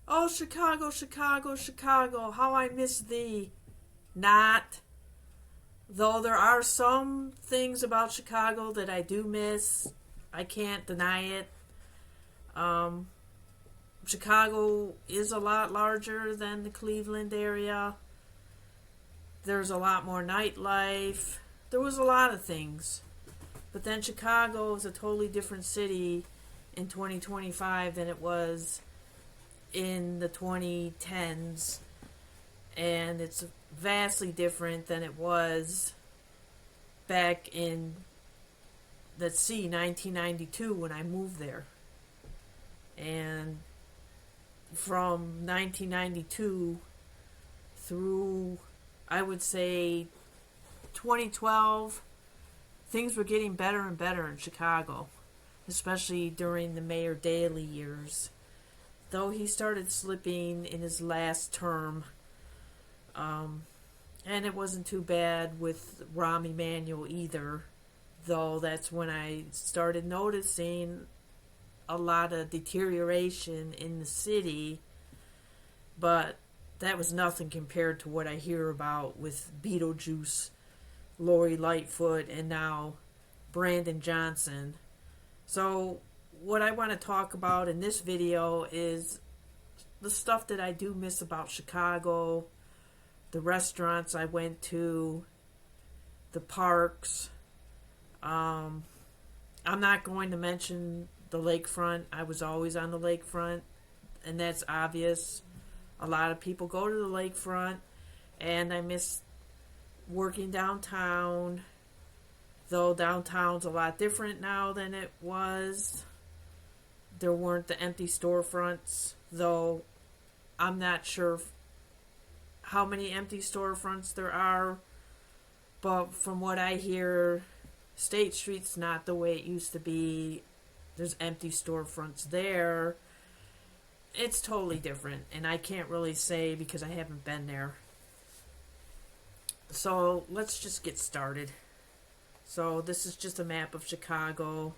Oh, Chicago, Chicago, Chicago, how I miss thee. Not. Though there are some things about Chicago that I do miss. I can't deny it. Chicago is a lot larger than the Cleveland area. There's a lot more nightlife. There was a lot of things. But then Chicago is a totally different city in 2025 than it was in the 2010s. And it's vastly different than it was back in, let's see, 1992 when I moved there. And from 1992 through, I would say, 2012, things were getting better and better in Chicago, especially during the Mayor Daley years. Though he started slipping in his last term, and it wasn't too bad with Rahm Emanuel either, though that's when I started noticing a lot of deterioration in the city, but that was nothing compared to what I hear about with Beetlejuice, Lori Lightfoot, and now Brandon Johnson. So what I want to talk about in this video is the stuff that I do miss about Chicago, the restaurants I went to, the parks. I'm not going to mention the lakefront. I was always on the lakefront, and that's obvious. A lot of people go to the lakefront, and I miss working downtown, though downtown's a lot different now than it was. There weren't the empty storefronts, though I'm not sure how many empty storefronts there are, but from what I hear, State Street's not the way it used to be. There's empty storefronts there. It's totally different, and I can't really say because I haven't been there. So let's just get started. So this is just a map of Chicago.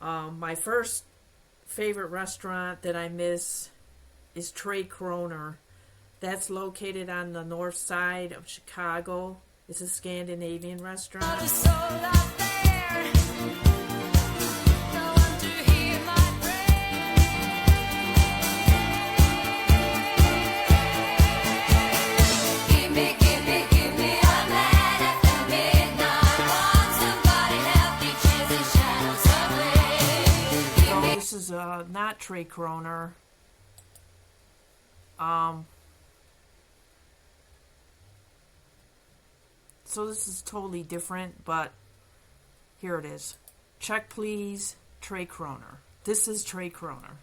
My first favorite restaurant that I miss is Trey Kroner. That's located on the north side of Chicago. It's a Scandinavian restaurant. This is not Trey Kroner. So this is totally different, but here it is. Check please, Trey Kroner. This is Trey Kroner.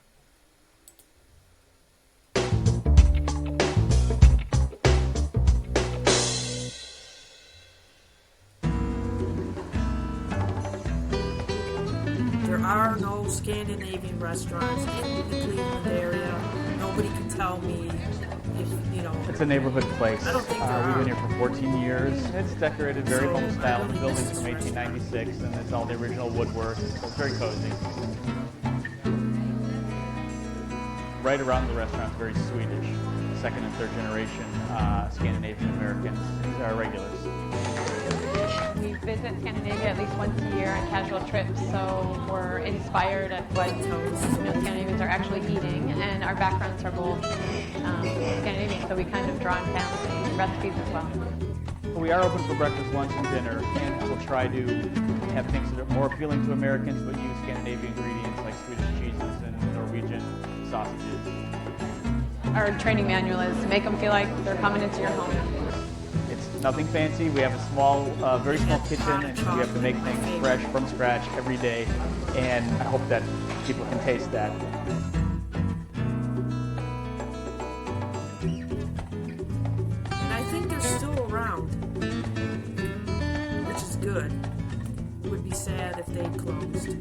There are no Scandinavian restaurants in the Cleveland area. Nobody can tell me if, you know. It's a neighborhood place. I don't think there We've are. been here for 14 years. It's decorated very home style. The building's from 1896, and it's all the original woodwork. So it's very cozy. Right around the restaurant is very Swedish. Second and third generation Scandinavian Americans. These are our regulars. We visit Scandinavia at least once a year on casual trips, so we're inspired at what Scandinavians are actually eating, and our backgrounds are both Scandinavian, so we kind of draw on family recipes as well. We are open for breakfast, lunch, and dinner, and we'll try to have things that are more appealing to Americans, but use Scandinavian ingredients like Swedish cheeses and Norwegian sausages. Our training manual is make them feel like they're coming into your home. It's nothing fancy. We have a small, very small kitchen, and we have to make things fresh from scratch every day, and I hope that people can taste that. And I think they're still around, which is good. It would be sad if they closed.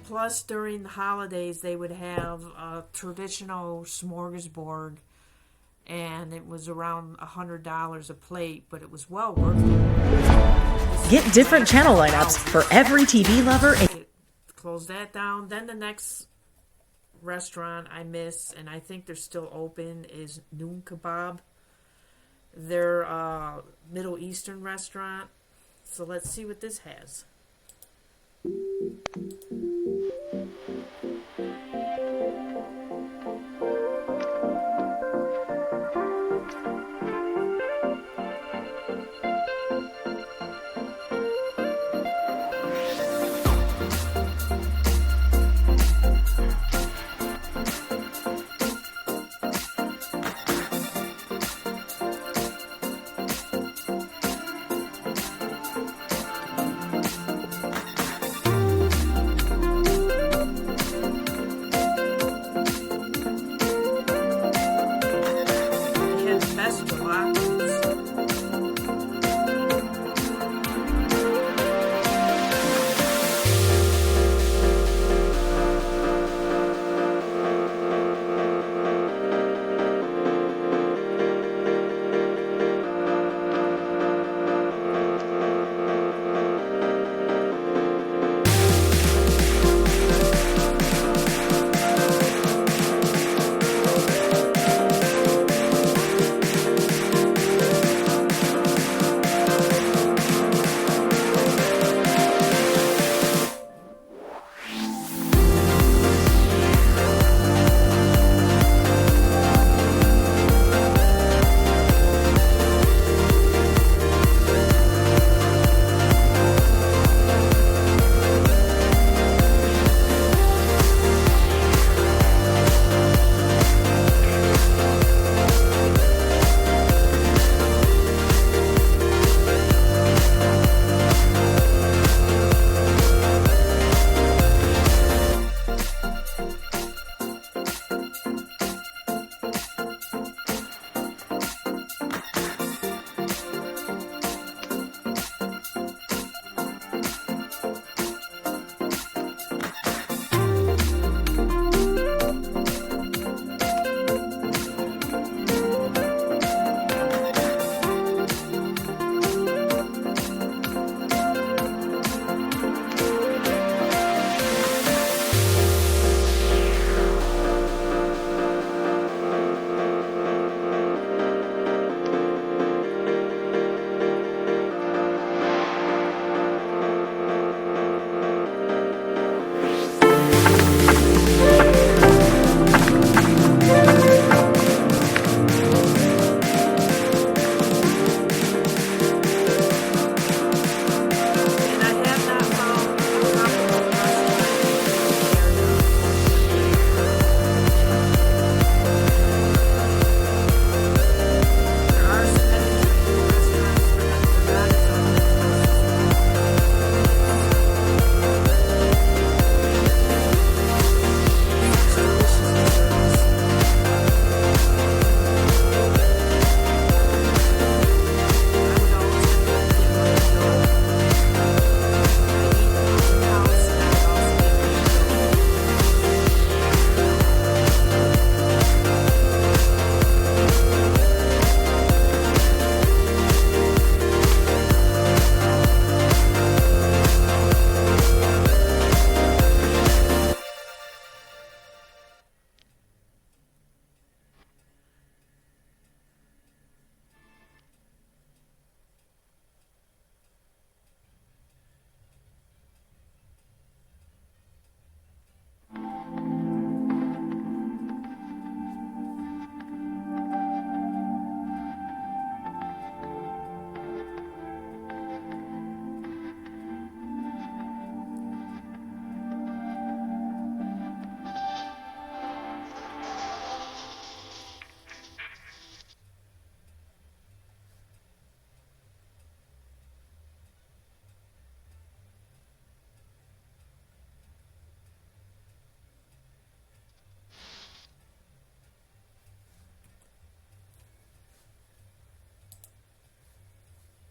Plus, during the holidays, they would have a traditional smorgasbord, and it was around $100 a plate, but it was well worth it. Get different channel lineups for every TV lover. Close that down. Then the next restaurant I miss, and I think they're still open, is Noon Kebab. They're a Middle Eastern restaurant. So let's see what this has.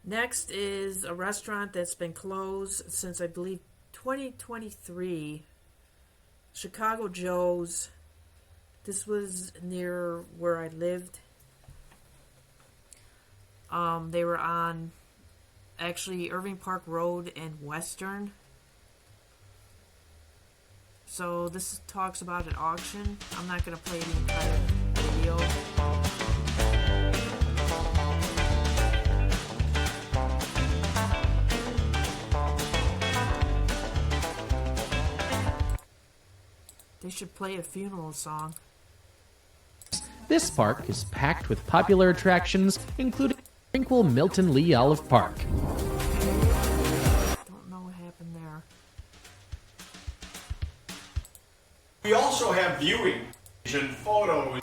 Next is a restaurant that's been closed since I believe 2023. Chicago Joe's. This was near where I lived. They were on actually Irving Park Road and Western. So this talks about an auction. I'm not going to play the entire video. They should play a funeral song. This park is packed with popular attractions, including tranquil Milton Lee Olive Park. Don't know what happened there. We also have viewing and photos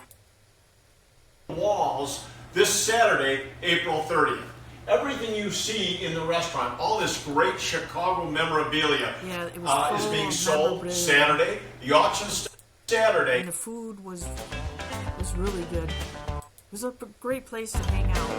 walls this Saturday, April 30th. Everything you see in the restaurant, all this great Chicago memorabilia, Yeah, it was is full being of sold memorabilia. Saturday. The auction Saturday. And the food was really good. It was a great place to hang out.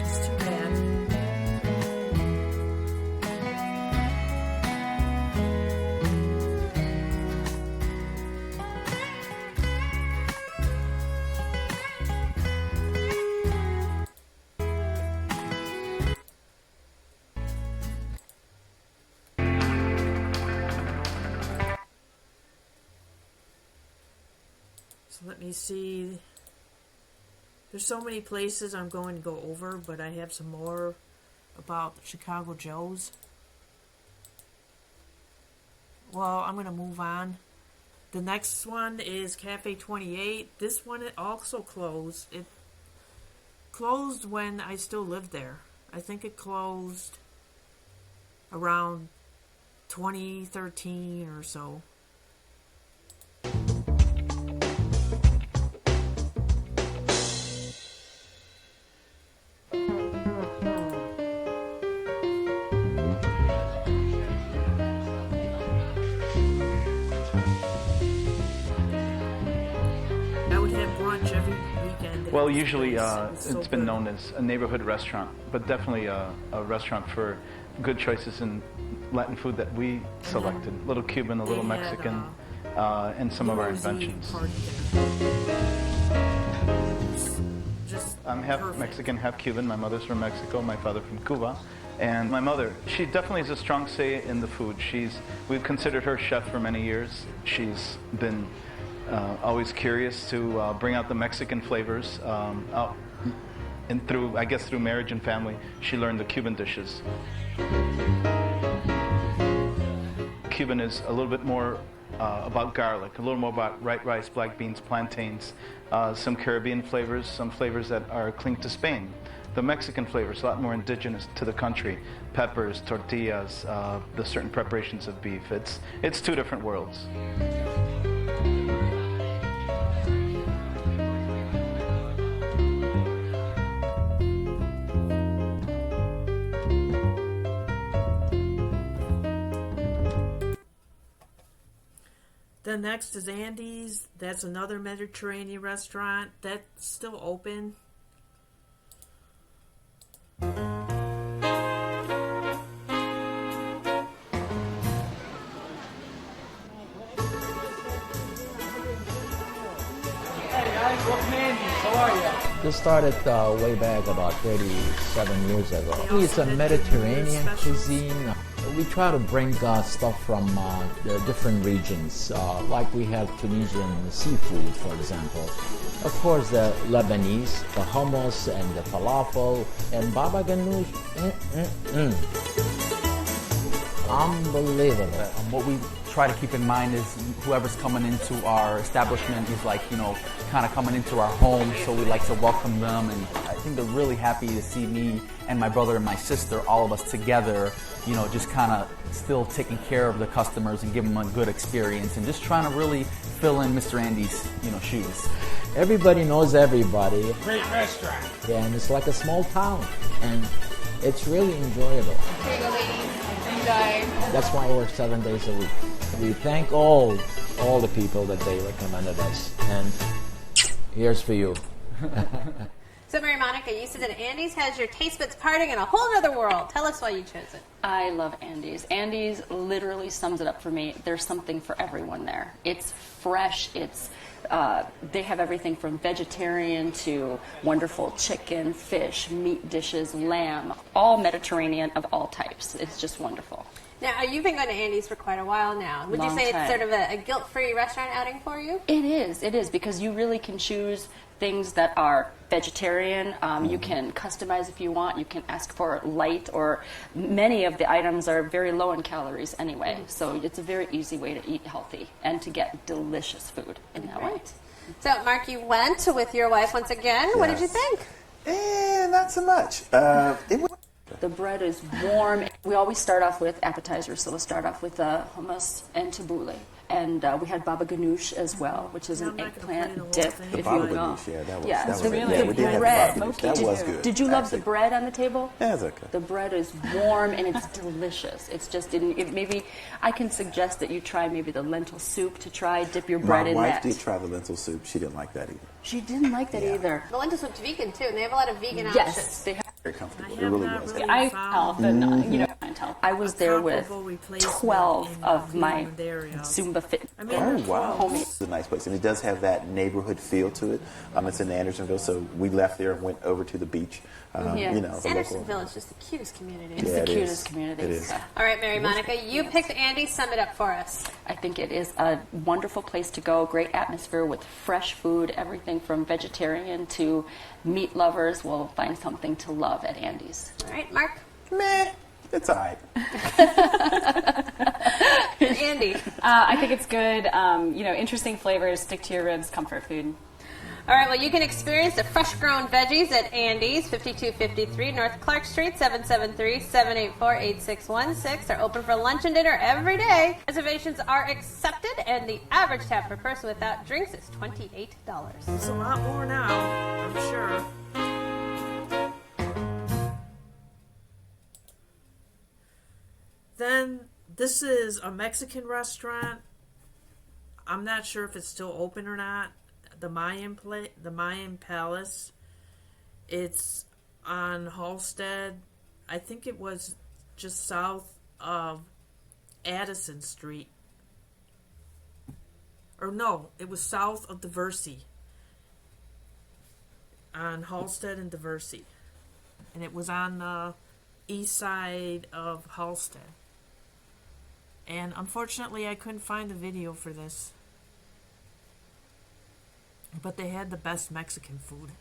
It's too bad. So let me see. There's so many places I'm going to go over, but I have some more about Chicago Joe's. Well, I'm going to move on. The next one is Cafe 28. This one also closed. It closed when I still lived there. I think it closed around 2013 or so. I would have brunch every weekend. at Well, this usually place. It was so it's been good. known as a neighborhood restaurant, but definitely a restaurant for good choices in Latin food that we selected. A little Cuban, a little They had, Mexican, and some of our Rosie inventions. party dinner. Just I'm half perfect. Mexican, half Cuban. My mother's from Mexico, my father from Cuba. And my mother, she definitely has a strong say in the food. We've considered her chef for many years. She's been always curious to bring out the Mexican flavors out. And through marriage and family, she learned the Cuban dishes. Cuban is a little bit more about garlic, a little more about white rice, black beans, plantains, some Caribbean flavors, some flavors that are linked to Spain. The Mexican flavors, a lot more indigenous to the country. Peppers, tortillas, the certain preparations of beef. It's two different worlds. Then next is Andy's. That's another Mediterranean restaurant. That's still open. This started way back about 37 years ago. It's a Mediterranean cuisine. We try to bring stuff from the different regions, like we have Tunisian seafood, for example. Of course, the Lebanese, the hummus and the falafel, and baba ganoush. Unbelievable. What we try to keep in mind is whoever's coming into our establishment is like, kind of coming into our home, so we like to welcome them. And I think they're really happy to see me and my brother and my sister, all of us together, just kind of still taking care of the customers and giving them a good experience and just trying to really fill in Mr. Andy's, shoes. Everybody knows everybody. Great restaurant. Yeah, and it's like a small town, and it's really enjoyable. Here you go, ladies. Enjoy. That's why I work 7 days a week. We thank all the people that they recommended us, and here's for you. So, Mary Monica, you said that Andy's has your taste buds partying in a whole other world. Tell us why you chose it. I love Andy's. Andy's literally sums it up for me. There's something for everyone there. It's fresh. They have everything from vegetarian to wonderful chicken, fish, meat dishes, lamb, all Mediterranean of all types. It's just wonderful. Now, you've been going to Andy's for quite a while now. Would you say it's sort of a guilt-free restaurant outing for you? It is, because you really can choose things that are vegetarian. You can customize if you want. You can ask for light, or many of the items are very low in calories anyway. So it's a very easy way to eat healthy and to get delicious food in that way. So, Mark, you went with your wife once again. Yes. What did you think? Not so much. The bread is warm. We always start off with appetizers, so we'll start off with hummus and tabbouleh. And we had baba ganoush as well, which is an eggplant dip, if you will. That was really good. The bread. That was good. Did you love the bread on the table? Yeah, it's okay. The bread is warm and it's delicious. It's just, maybe I can suggest that you try maybe the lentil soup to try, dip your bread in that. My wife did try the lentil soup. She didn't like that either. She didn't like that either. The lentil soup's vegan too, and they have a lot of vegan options. Yes, they have. Very comfortable. It really was. I tell, but can't tell. I was there with 12 of my Zumba fit. Oh wow, it's a nice place, and it does have that neighborhood feel to it. It's in Andersonville, so we left there and went over to the beach. Andersonville is just the cutest community. It's the cutest community. It is. All right, Mary Monica, you picked Andy. Sum it up for us. I think it is a wonderful place to go. Great atmosphere with fresh food. Everything from vegetarian to meat lovers will find something to love at Andy's. All right, Mark. Meh. It's all right. Andy. I think it's good. Interesting flavors, stick to your ribs, comfort food. All right, well, you can experience the fresh-grown veggies at Andy's, 5253 North Clark Street, 773-784-8616. They're open for lunch and dinner every day. Reservations are accepted, and the average tab per person without drinks is $28. It's a lot more now, I'm sure. Then, this is a Mexican restaurant. I'm not sure if it's still open or not. The Mayan Palace. It's on Halsted. I think it was just south of Addison Street. Or no, it was south of Diversey. On Halsted and Diversey. And it was on the east side of Halsted. And unfortunately, I couldn't find a video for this. But they had the best Mexican food.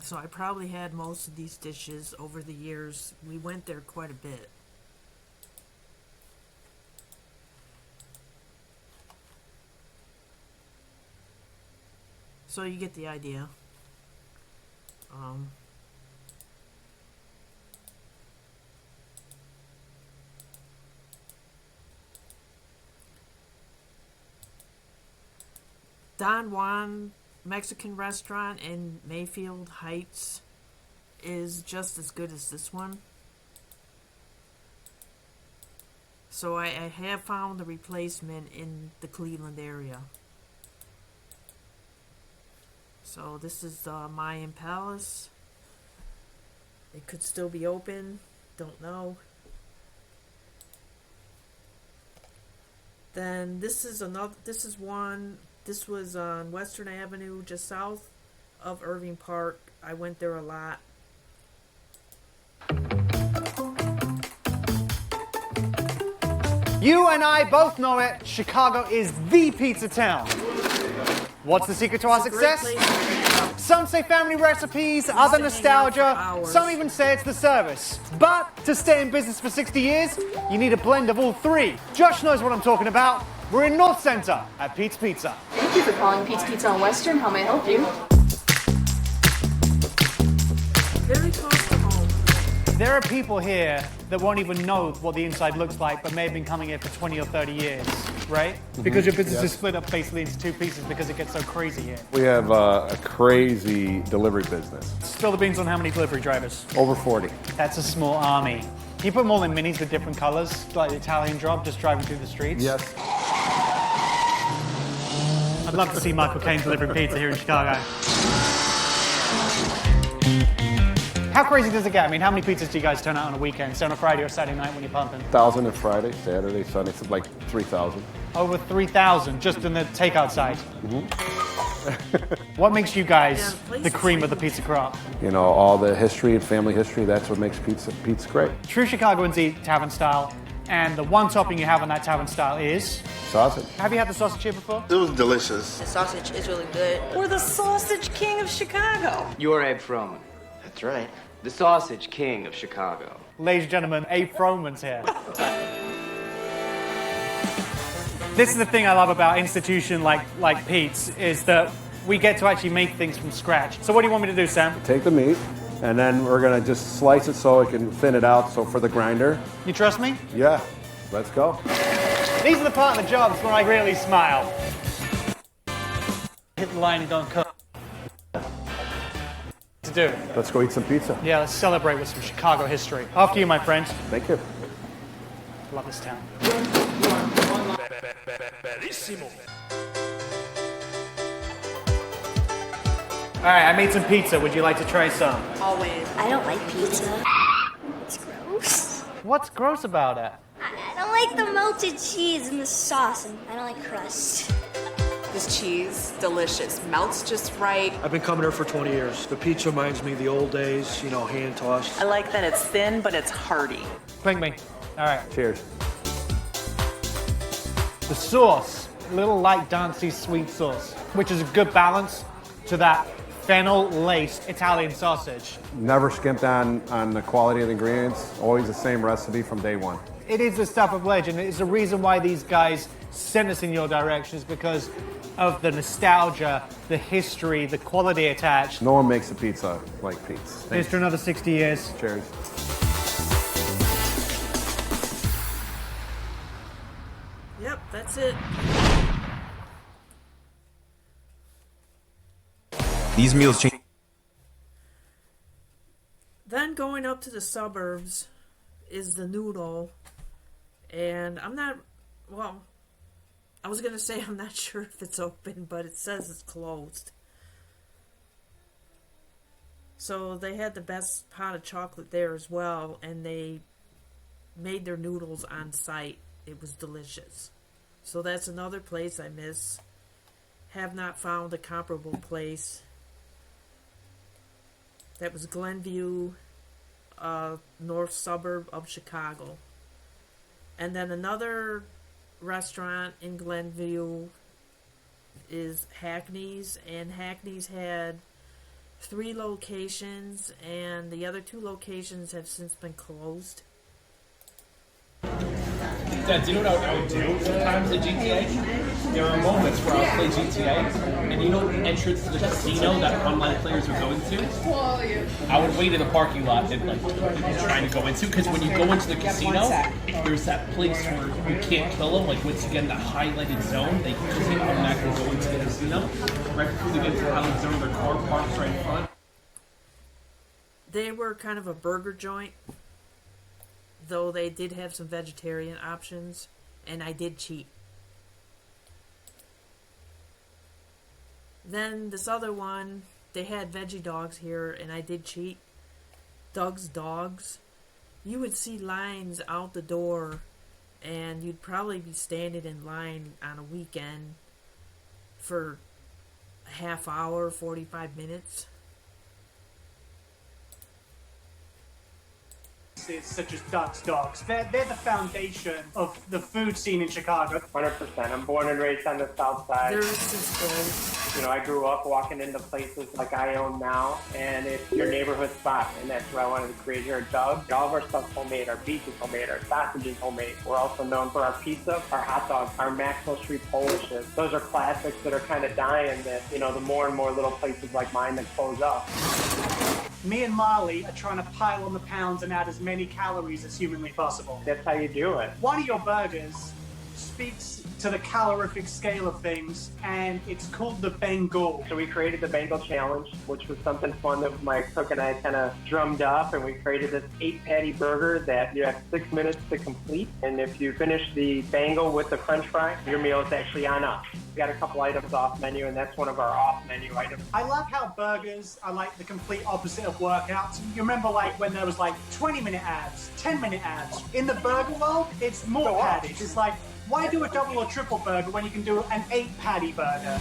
So I probably had most of these dishes over the years. We went there quite a bit. So you get the idea. Don Juan Mexican restaurant in Mayfield Heights is just as good as this one. So I have found the replacement in the Cleveland area. So this is the Mayan Palace. It could still be open. Don't know. Then this is another. This is one. This was on Western Avenue, just south of Irving Park. I went there a lot. You and I both know it. Chicago is the pizza town. What's the secret to our success? Some say family recipes, other nostalgia. Some even say it's the service. But to stay in business for 60 years, you need a blend of all three. Josh knows what I'm talking about. We're in North Center at Pete's Pizza. Thank you for calling Pete's Pizza on Western. How may I help you? Very close to home. There are people here that won't even know what the inside looks like, but may have been coming here for 20 or 30 years, right? Because your business is split up basically into two pieces because it gets so crazy here. We have a crazy delivery business. Spill the beans on how many delivery drivers? Over 40. That's a small army. Can you put them all in minis with different colors, like the Italian job, just driving through the streets? Yes. I'd love to see Michael Caine delivering pizza here in Chicago. How crazy does it get? I mean, how many pizzas do you guys turn out on a weekend? So on a Friday or Saturday night when you're pumping? 1,000 on Friday, Saturday, Sunday, it's like 3,000. Over 3,000 just in the takeout side. What makes you guys the cream of the pizza crop? You know, all the history and family history, that's what makes pizza great. True Chicagoans eat tavern style, and the one topping you have on that tavern style is? Sausage. Have you had the sausage here before? It was delicious. The sausage is really good. We're the sausage king of Chicago. You're Abe Froman. That's right. The sausage king of Chicago. Ladies and gentlemen, Abe Froman's here. This is the thing I love about an institution like Pete's, is that we get to actually make things from scratch. So what do you want me to do, Sam? Take the meat, and then we're gonna just slice it so it can thin it out, so for the grinder. You trust me? Yeah, let's go. These are the part of the jobs when I really smile. Hit the line and don't cut. To do. Let's go eat some pizza. Yeah, let's celebrate with some Chicago history. After you, my friend. Thank you. Love this town. All right, I made some pizza. Would you like to try some? Always. I don't like pizza. It's gross. What's gross about it? I don't like the melted cheese and the sauce, and I don't like crust. This cheese, delicious. Melts just right. I've been coming here for 20 years. The pizza reminds me of the old days, you know, hand tossed. I like that it's thin, but it's hearty. Clink me. All right. Cheers. The sauce, a little light, dancey, sweet sauce, which is a good balance to that fennel-laced Italian sausage. Never skimped on the quality of the ingredients. Always the same recipe from day one. It is the stuff of legend. It's the reason why these guys sent us in your direction, is because of the nostalgia, the history, the quality attached. No one makes a pizza like Pete's. Here's to another 60 years. Cheers. Yep, that's it. These meals change. Then going up to the suburbs is the Noodle. And I'm not, well, I was going to say I'm not sure if it's open, but it says it's closed. So they had the best pot of chocolate there as well, and they made their noodles on site. It was delicious. So that's another place I miss. Have not found a comparable place. That was Glenview, north suburb of Chicago. And then another restaurant in Glenview is Hackney's, and Hackney's had 3 locations, and the other 2 locations have since been closed. Dad, do you know what I would do sometimes at GTA? There are moments where I'll play GTA, and you know the entrance to the casino that online players are going to? I would wait in the parking lot that like people trying to go into, because when you go into the casino, there's that place where you can't kill them, like once you get in the highlighted zone, they just come back and go into the casino. Right before they get to the highlighted zone, their car parks right in front. They were kind of a burger joint, though they did have some vegetarian options, and I did cheat. Then this other one, they had veggie dogs here, and I did cheat. Doug's Dogs. You would see lines out the door, and you'd probably be standing in line on a weekend for a half hour, 45 minutes. Such as Tots Dogs. They're the foundation of the food scene in Chicago. 100%. I'm born and raised on the south side. They're just you know, I grew up walking into places like I own now, and it's your neighborhood spot, and that's where I wanted to create here at Doug. All of our stuff's homemade, our beef is homemade, our sausage is homemade. We're also known for our pizza, our hot dogs, our Maxwell Street Polishes. Those are classics that are kind of dying that, you know, the more and more little places like mine that close up. Me and Molly are trying to pile on the pounds and add as many calories as humanly possible. That's how you do it. One of your burgers speaks to the calorific scale of things, and it's called the Bengal. So we created the Bengal Challenge, which was something fun that my cook and I kind of drummed up, and we created this 8-patty burger that you have 6 minutes to complete. And if you finish the Bengal with the French fry, your meal is actually on us. We got a couple items off menu, and that's one of our off menu items. I love how burgers are like the complete opposite of workouts. You remember like when there was like 20-minute ads, 10-minute ads. In the burger world, it's more patties. It's like, why do a double or triple burger when you can do an 8-patty burger?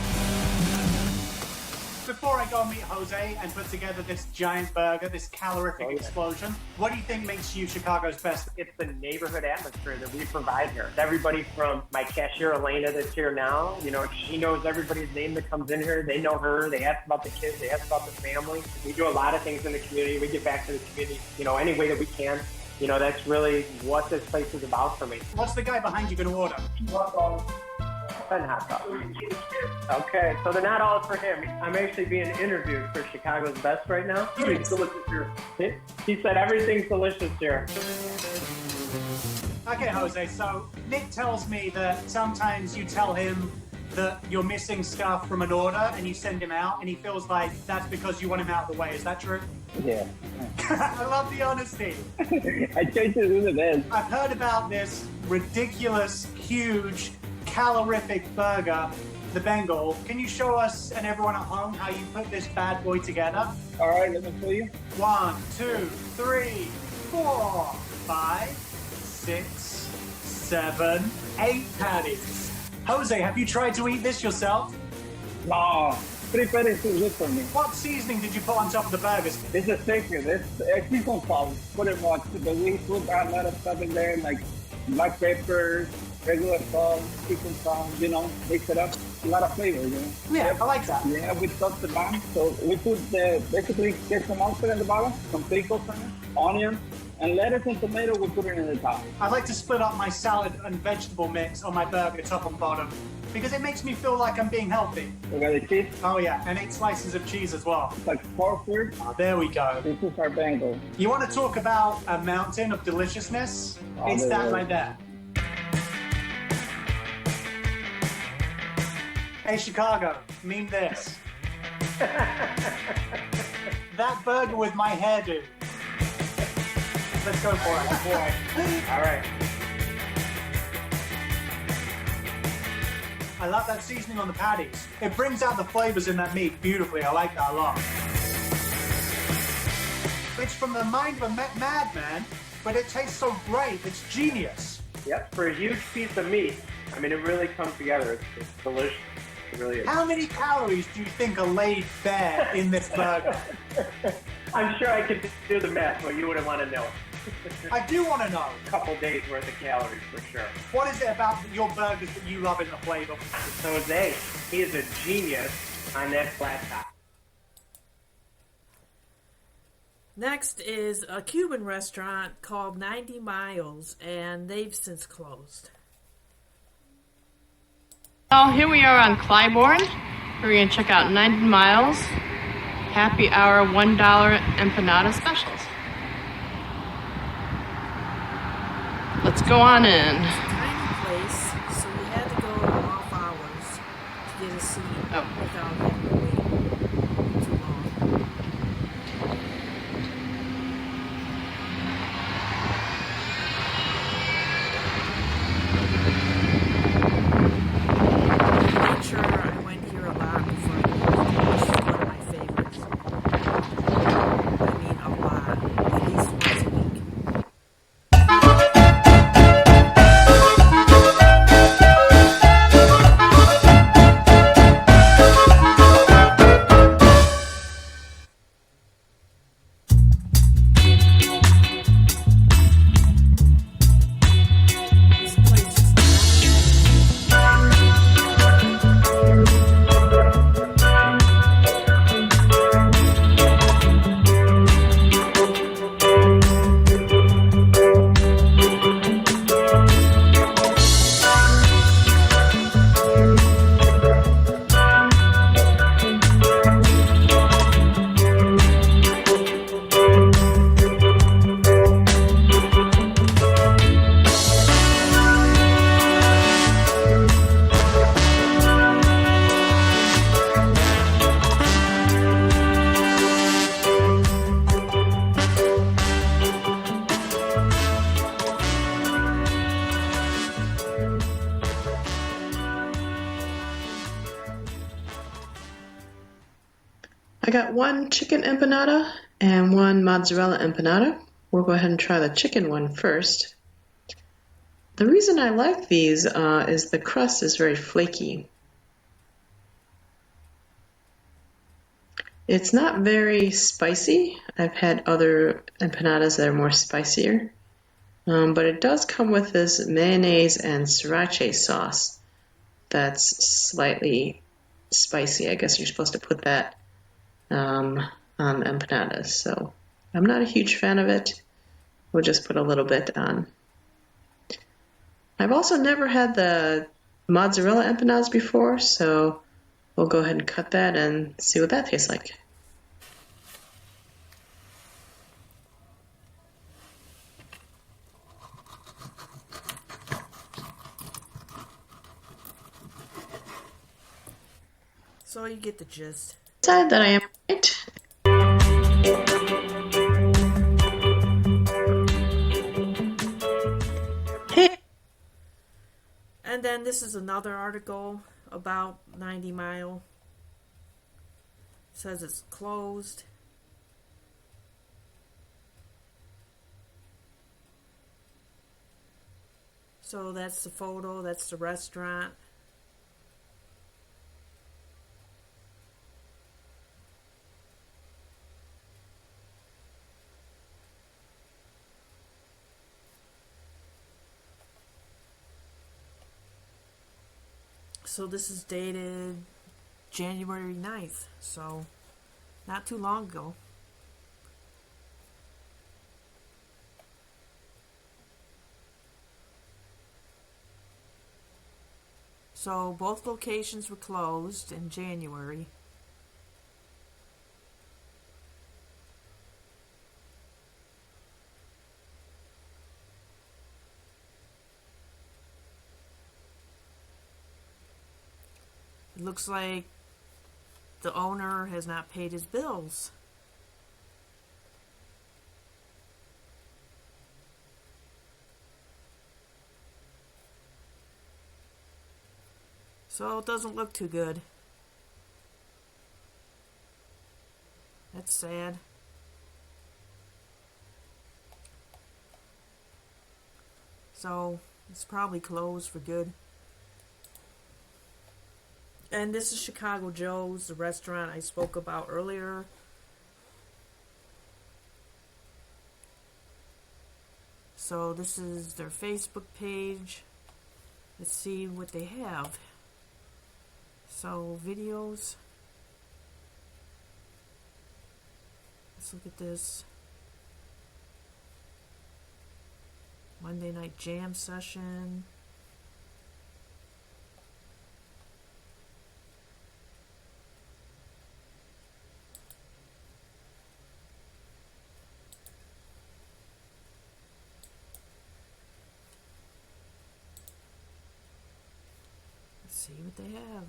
Before I go and meet Jose and put together this giant burger, this calorific explosion, what do you think makes you Chicago's best? It's the neighborhood atmosphere that we provide here. Everybody from my cashier, Elena, that's here now, you know, she knows everybody's name that comes in here. They know her. They ask about the kids. They ask about the family. We do a lot of things in the community. We get back to the community, you know, any way that we can. You know, that's really what this place is about for me. What's the guy behind you going to order? Hot dogs. And hot dogs. Okay, so they're not all for him. I'm actually being interviewed for Chicago's Best right now. Everything's delicious here. He said everything's delicious here. Okay, Jose, so Nick tells me that sometimes you tell him that you're missing stuff from an order and you send him out and he feels like that's because you want him out of the way. Is that true? Yeah. I love the honesty. I tried to do the best. I've heard about this ridiculous, huge, calorific burger, the Bengal. Can you show us and everyone at home how you put this bad boy together? All right, let me show you. 1, 2, 3, 4, 5, 6, 7, 8 patties. Jose, have you tried to eat this yourself? No, 3 patties is good for me. What seasoning did you put on top of the burgers? It's a secret. It's season salt. Put it much. But we put a lot of stuff in there, like black pepper, regular salt, chicken salt, you know, mix it up. A lot of flavor, you know. Yeah, I like that. Yeah, we toast the bun. So we put basically get some mustard in the bottom, some pickles on it, onion, and lettuce and tomato, we put it in the top. I like to split up my salad and vegetable mix on my burger, top and bottom, because it makes me feel like I'm being healthy. We got the cheese. Oh yeah, and 8 slices of cheese as well. It's like 4 fruit. There we go. This is our Bengal. You want to talk about a mountain of deliciousness? It's that right there. Hey Chicago, meme this. That burger with my hairdo. Let's go for it. Boy. All right. I love that seasoning on the patties. It brings out the flavors in that meat beautifully. I like that a lot. It's from the mind of a madman, but it tastes so great. It's genius. Yep, for a huge piece of meat. I mean, it really comes together. It's delicious. It really is. How many calories do you think are laid bare in this burger? I'm sure I could do the math, but you wouldn't want to know. I do want to know. A couple days worth of calories for sure. What is it about your burgers that you love in the flavor? It's Jose. He is a genius on that flat top. Next is a Cuban restaurant called 90 Miles, and they've since closed. Well, here we are on Clybourne. We're going to check out 90 Miles Happy Hour $1 empanada specials. Let's go on in. It's a tiny place, so we had to go off hours to get a seat without having to wait too long. I made sure I went here a lot before I moved. This is one of my favorites. I mean, a lot. At least once a week. I got one chicken empanada and one mozzarella empanada. We'll go ahead and try the chicken one first. The reason I like these is the crust is very flaky. It's not very spicy. I've had other empanadas that are more spicier. But it does come with this mayonnaise and sriracha sauce that's slightly spicy. I guess you're supposed to put that on empanadas. So I'm not a huge fan of it. We'll just put a little bit on. I've also never had the mozzarella empanadas before, so we'll go ahead and cut that and see what that tastes like. So you get the gist. Side that I am right. Hey. And then this is another article about 90 Mile. It says it's closed. So that's the photo, that's the restaurant. So this is dated January 9th, so not too long ago. So both locations were closed in January. It looks like the owner has not paid his bills. So it doesn't look too good. That's sad. So it's probably closed for good. And this is Chicago Joe's, the restaurant I spoke about earlier. So this is their Facebook page. Let's see what they have. So videos. Let's look at this. Monday night jam session. See what they have.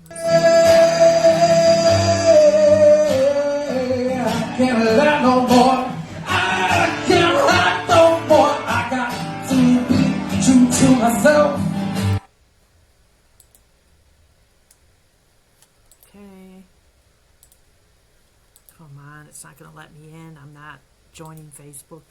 I can't lie no more. I can't rock no more. I got to be true to myself. Okay. Come on, it's not going to let me in. I'm not joining Facebook.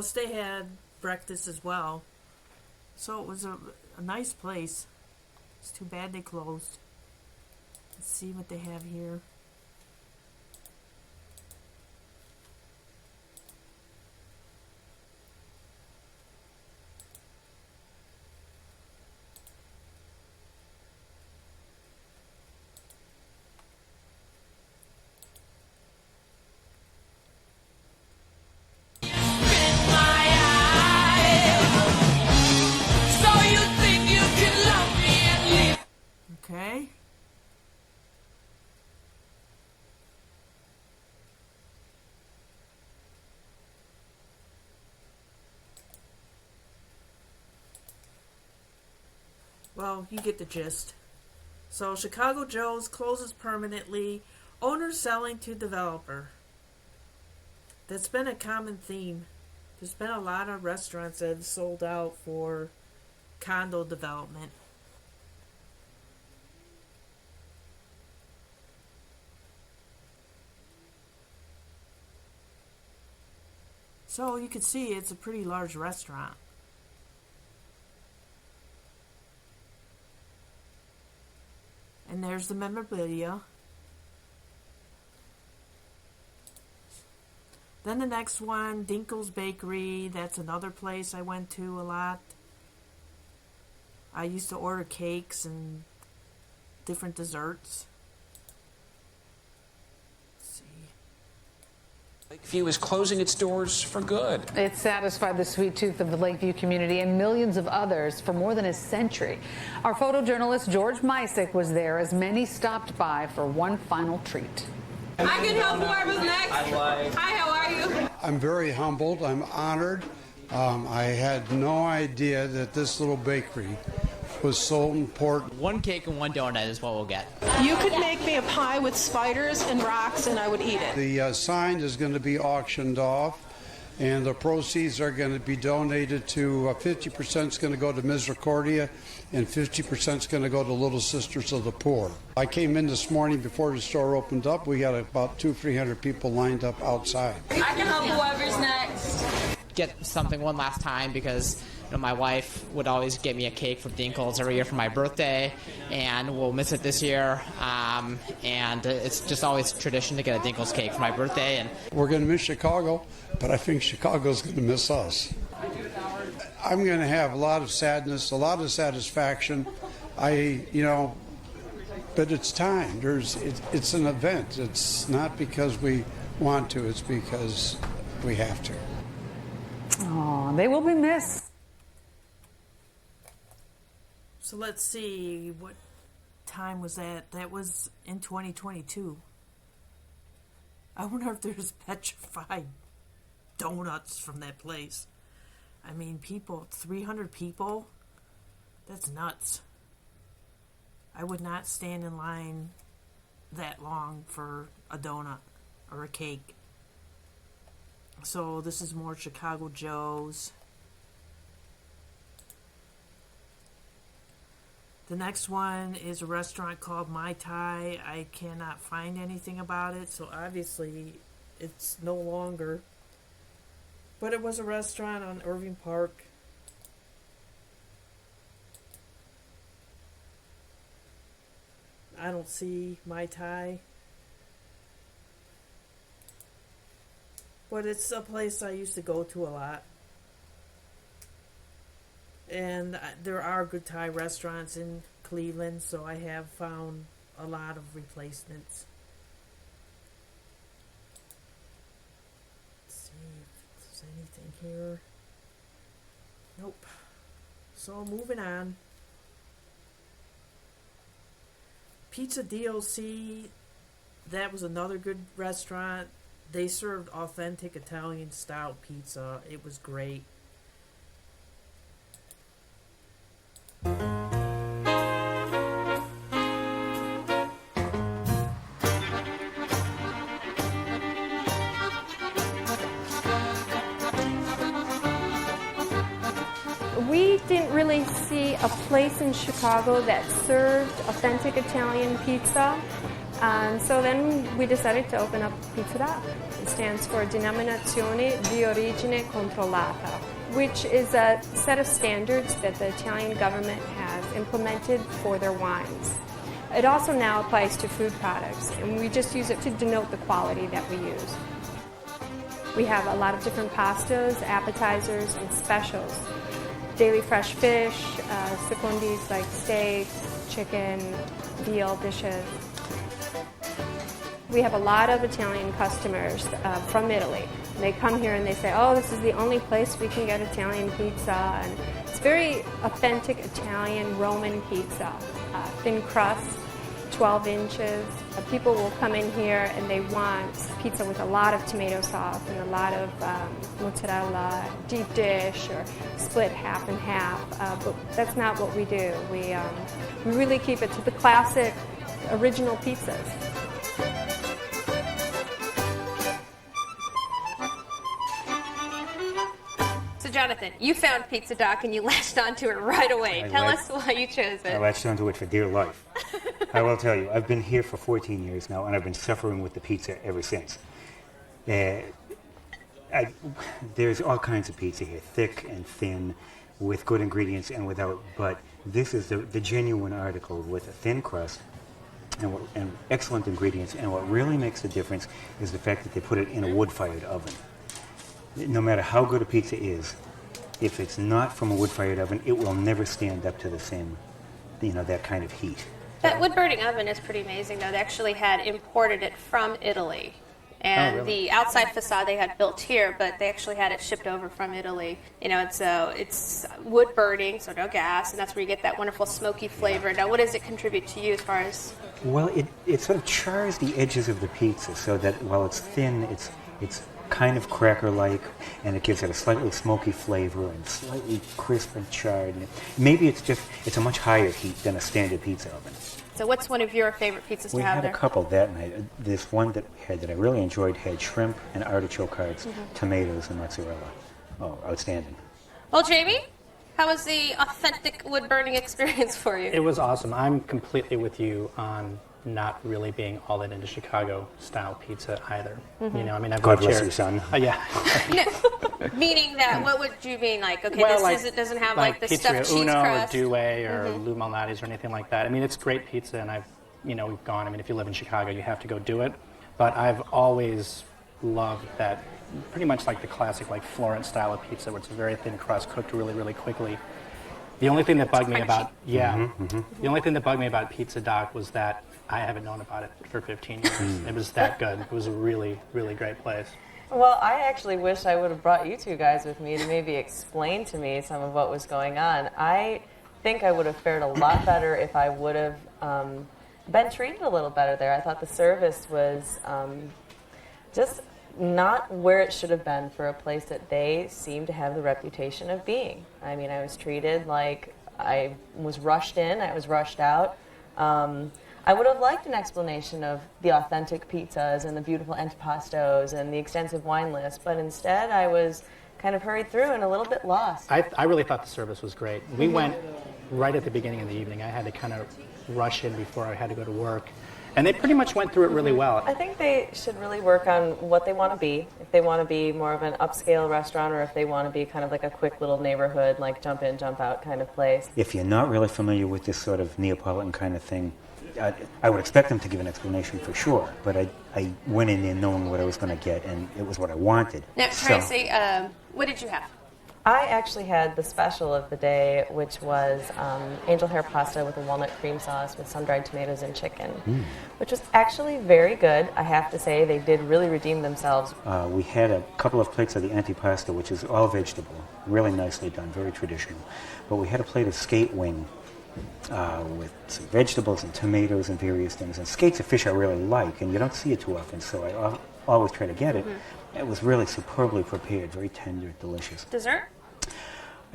Plus, they had breakfast as well. So it was a nice place. It's too bad they closed. Let's see what they have here. Okay. Well, you get the gist. So, Chicago Joe's closes permanently. Owner selling to developer. That's been a common theme. There's been a lot of restaurants that have sold out for condo development. So you can see it's a pretty large restaurant. And there's the memorabilia. Then the next one, Dinkle's Bakery. That's another place I went to a lot. I used to order cakes and different desserts. Lakeview is closing its doors for good. It satisfied the sweet tooth of the Lakeview community and millions of others for more than a century. Our photojournalist George Mysick was there as many stopped by for one final treat. I can help whoever's next. Hi, how are you? I'm very humbled. I'm honored. I had no idea that this little bakery was so important. One cake and one donut is what we'll get. You could make me a pie with spiders and rocks and I would eat it. The sign is going to be auctioned off and the proceeds are going to be donated to 50% is going to go to Misericordia and 50% is going to go to Little Sisters of the Poor. I came in this morning before the store opened up. We got about 200-300 people lined up outside. I can help whoever's next. Get something one last time because my wife would always get me a cake from Dinkle's every year for my birthday, and we'll miss it this year. And it's just always tradition to get a Dinkle's cake for my birthday. And we're going to miss Chicago, but I think Chicago's going to miss us. I'm going to have a lot of sadness, a lot of satisfaction. But it's time. It's an event. It's not because we want to. It's because we have to. Oh, they will be missed. So let's see, what time was that? That was in 2022. I wonder if there's petrified donuts from that place. I mean, 300 people? That's nuts. I would not stand in line that long for a donut or a cake. So this is more Chicago Joe's. The next one is a restaurant called Mai Tai. I cannot find anything about it, so obviously it's no longer. But it was a restaurant on Irving Park. I don't see Mai Tai. But it's a place I used to go to a lot. And there are good Thai restaurants in Cleveland, so I have found a lot of replacements. Let's see if there's anything here. Nope. So moving on. Pizza DLC, that was another good restaurant. They served authentic Italian style pizza. It was great. We didn't really see a place in Chicago that served authentic Italian pizza, so then we decided to open up Pizza Dot. It stands for Denominazione di Origine Controllata, which is a set of standards that the Italian government has implemented for their wines. It also now applies to food products, and we just use it to denote the quality that we use. We have a lot of different pastas, appetizers, and specials. Daily fresh fish, secondis like steak, chicken, veal dishes. We have a lot of Italian customers from Italy. They come here and they say, oh, this is the only place we can get Italian pizza. And it's very authentic Italian Roman pizza. Thin crust, 12 inches. People will come in here and they want pizza with a lot of tomato sauce and a lot of mozzarella, deep dish, or split half and half. But that's not what we do. We really keep it to the classic, original pizzas. Jonathan, you found Pizza Doc and you latched onto it right away. Tell us why you chose it. I latched onto it for dear life. I will tell you, I've been here for 14 years now, and I've been suffering with the pizza ever since. There's all kinds of pizza here, thick and thin, with good ingredients and without, but this is the genuine article with a thin crust and excellent ingredients, and what really makes the difference is the fact that they put it in a wood-fired oven. No matter how good a pizza is, if it's not from a wood-fired oven, it will never stand up to the same, that kind of heat. That wood-burning oven is pretty amazing, though. They actually had imported it from Italy. And the outside facade they had built here, but they actually had it shipped over from Italy. And so it's wood burning, so no gas, and that's where you get that wonderful smoky flavor. Now, what does it contribute to you as far as? Well, it sort of chars the edges of the pizza so that while it's thin, it's kind of cracker-like, and it gives it a slightly smoky flavor and slightly crisp and charred. Maybe it's a much higher heat than a standard pizza oven. So what's one of your favorite pizzas to have there? We had a couple that night. This one that we had that I really enjoyed had shrimp and artichoke hearts, tomatoes, and mozzarella. Oh, outstanding. Well, Jamie, how was the authentic wood-burning experience for you? It was awesome. I'm completely with you on not really being all that into Chicago-style pizza either. I've God bless you, son. Yeah. No, meaning that, what would you mean? Like, okay, it doesn't have like the stuffed cheese Uno crust? or Due or Lou Malnati's or anything like that. It's great pizza, and we've gone. If you live in Chicago, you have to go do it. But I've always loved that, pretty much like the classic, like Florence style of pizza, where it's a very thin crust cooked really, really quickly. The only thing that bugged me about the only thing that bugged me about Pizza Doc was that I haven't known about it for 15 years. It was that good. It was a really, really great place. Well, I actually wish I would have brought you two guys with me to maybe explain to me some of what was going on. I think I would have fared a lot better if I would have been treated a little better there. I thought the service was just not where it should have been for a place that they seem to have the reputation of being. I was treated like I was rushed in, I was rushed out. I would have liked an explanation of the authentic pizzas and the beautiful antipastos and the extensive wine list, but instead I was kind of hurried through and a little bit lost. I really thought the service was great. We went right at the beginning of the evening. I had to kind of rush in before I had to go to work. And they pretty much went through it really well. I think they should really work on what they want to be. If they want to be more of an upscale restaurant, or if they want to be kind of like a quick little neighborhood, like jump in, jump out kind of place. If you're not really familiar with this sort of Neapolitan kind of thing, I would expect them to give an explanation for sure. But I went in there knowing what I was going to get, and it was what I wanted. Now, Tracy, what did you have? I actually had the special of the day, which was angel hair pasta with a walnut cream sauce with sun-dried tomatoes and chicken, which was actually very good. I have to say, they did really redeem themselves. We had a couple of plates of the antipasta, which is all vegetable, really nicely done, very traditional. But we had a plate of skate wing with some vegetables and tomatoes and various things. And skate's a fish I really like, and you don't see it too often, so I always try to get it. It was really superbly prepared, very tender, delicious. Dessert?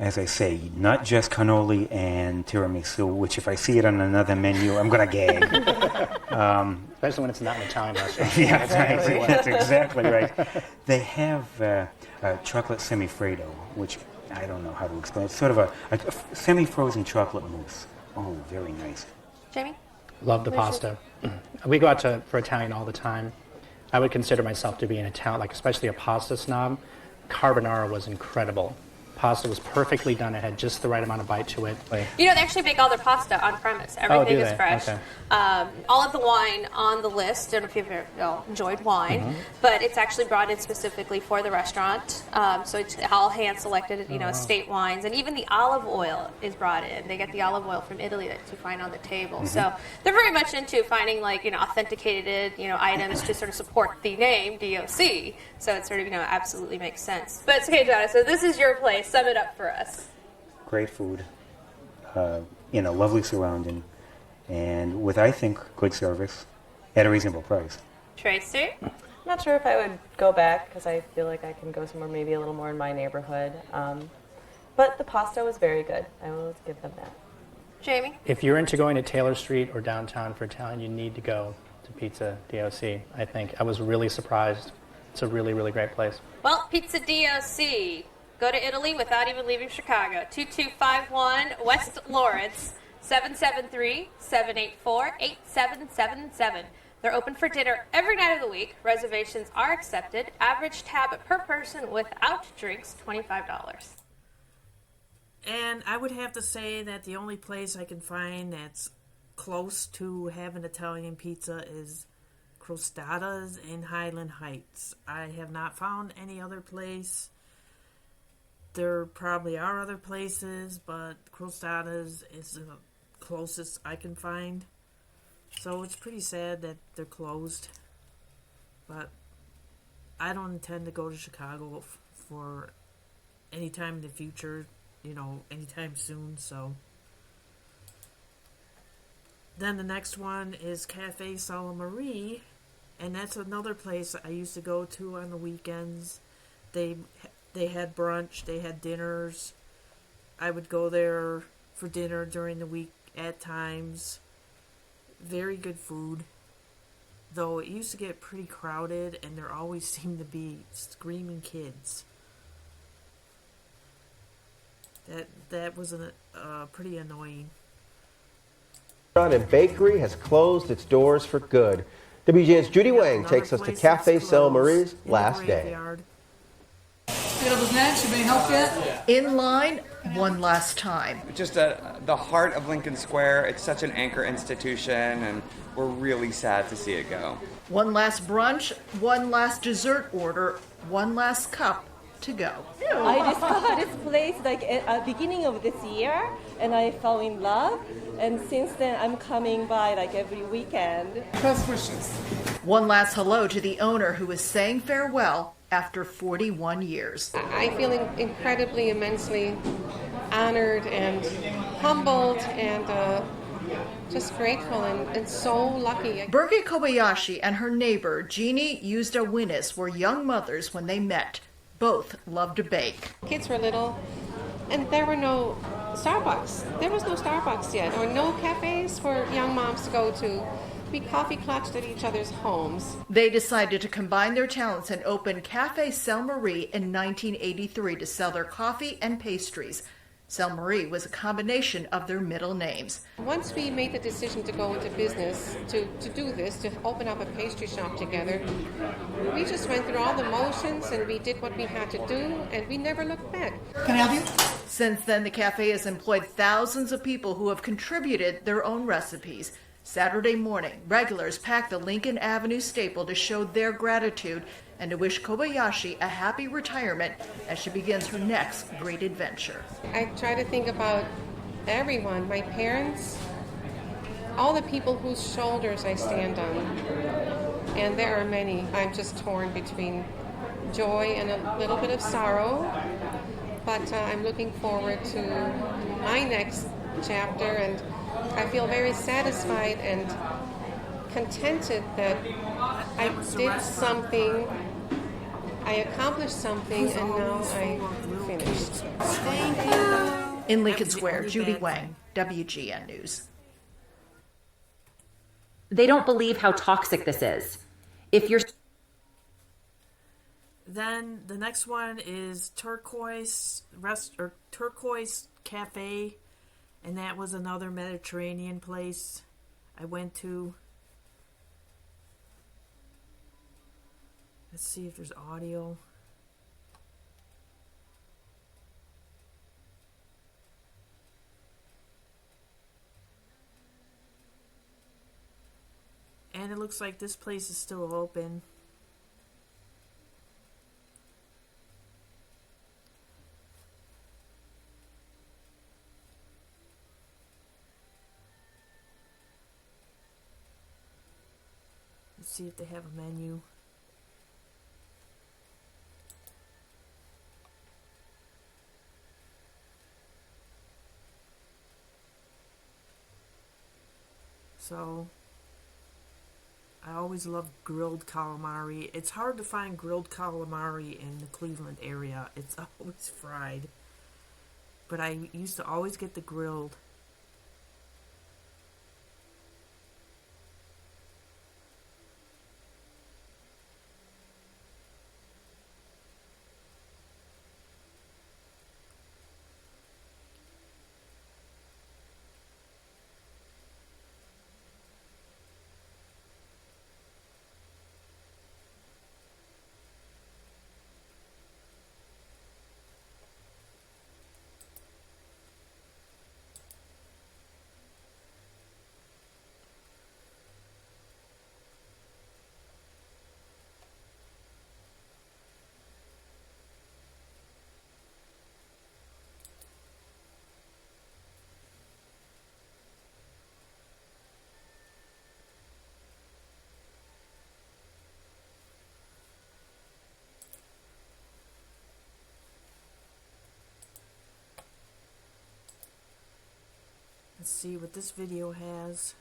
As I say, not just cannoli and tiramisu, which if I see it on another menu, I'm going to gag. Especially when it's not an Italian restaurant. Yeah, that's exactly right. They have chocolate semifreddo, which I don't know how to explain. It's sort of a semi-frozen chocolate mousse. Oh, very nice. Jamie? Love the pasta. We go out for Italian all the time. I would consider myself to be an Italian, like especially a pasta snob. Carbonara was incredible. Pasta was perfectly done. It had just the right amount of bite to it. You know, they actually make all their pasta on premise. Everything is fresh. Okay. All of the wine on the list, I don't know if you've ever enjoyed wine, but it's actually brought in specifically for the restaurant. So it's all hand-selected, estate wines. And even the olive oil is brought in. They get the olive oil from Italy that you find on the table. So they're very much into finding, authenticated, items to sort of support the name, DOC. So it sort of, absolutely makes sense. But it's okay, Jonathan, so this is your place. Sum it up for us. Great food, lovely surrounding, and with, I think, good service at a reasonable price. Tracy? I'm not sure if I would go back because I feel like I can go somewhere maybe a little more in my neighborhood. But the pasta was very good. I will give them that. Jamie? If you're into going to Taylor Street or downtown for Italian, you need to go to Pizza DOC, I think. I was really surprised. It's a really, really great place. Well, Pizza DOC. Go to Italy without even leaving Chicago. 2251 West Lawrence, 773-784-8777. They're open for dinner every night of the week. Reservations are accepted. Average tab per person without drinks, $25. And I would have to say that the only place I can find that's close to having Italian pizza is Crostata's in Highland Heights. I have not found any other place. There probably are other places, but Crostata's is the closest I can find. So it's pretty sad that they're closed. But I don't intend to go to Chicago for any time in the future, anytime soon. So then the next one is Cafe Sala Marie, and that's another place I used to go to on the weekends. They had brunch, they had dinners. I would go there for dinner during the week at times. Very good food. Though it used to get pretty crowded and there always seemed to be screaming kids. That was pretty annoying. Restaurant and bakery has closed its doors for good. WGN's Judy Wang takes us to Cafe Sala Marie's last day. Field next. You need help yet? In line, one last time. Just the heart of Lincoln Square. It's such an anchor institution, and we're really sad to see it go. One last brunch, one last dessert order, one last cup to go. I discovered this place at the beginning of this year, and I fell in love. And since then, I'm coming by every weekend. Best wishes. One last hello to the owner who is saying farewell after 41 years. I feel incredibly, immensely honored and humbled and just grateful and so lucky. Birgit Kobayashi and her neighbor, Jeannie Yuzda-Winnis, were young mothers when they met. Both loved to bake. Kids were little, and there were no Starbucks. There was no Starbucks yet, or no cafes for young moms to go to. We coffee clutched at each other's homes. They decided to combine their talents and open Cafe Sala Marie in 1983 to sell their coffee and pastries. Sala Marie was a combination of their middle names. Once we made the decision to go into business, to do this, to open up a pastry shop together, we just went through all the motions and we did what we had to do, and we never looked back. Can I help you? Since then, the cafe has employed thousands of people who have contributed their own recipes. Saturday morning, regulars packed the Lincoln Avenue staple to show their gratitude and to wish Kobayashi a happy retirement as she begins her next great adventure. I try to think about everyone, my parents, all the people whose shoulders I stand on. And there are many. I'm just torn between joy and a little bit of sorrow. But I'm looking forward to my next chapter, and I feel very satisfied and contented that I did something, I accomplished something, and now I'm finished. Thank you. In Lincoln Square, Judy Wang, WGN News. They don't believe how toxic this is. If you're... Then the next one is Turquoise Cafe, and that was another Mediterranean place I went to. Let's see if there's audio. And it looks like this place is still open. Let's see if they have a menu. So, I always love grilled calamari. It's hard to find grilled calamari in the Cleveland area. It's always fried. But I used to always get the grilled. Let's see what this video has.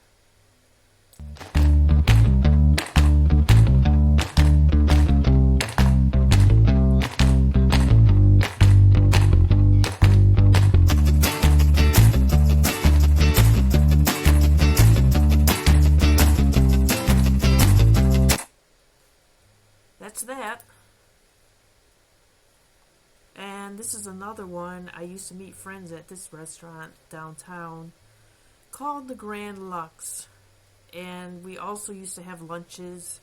That's that. And this is another one. I used to meet friends at this restaurant downtown called the Grand Lux, and we also used to have lunches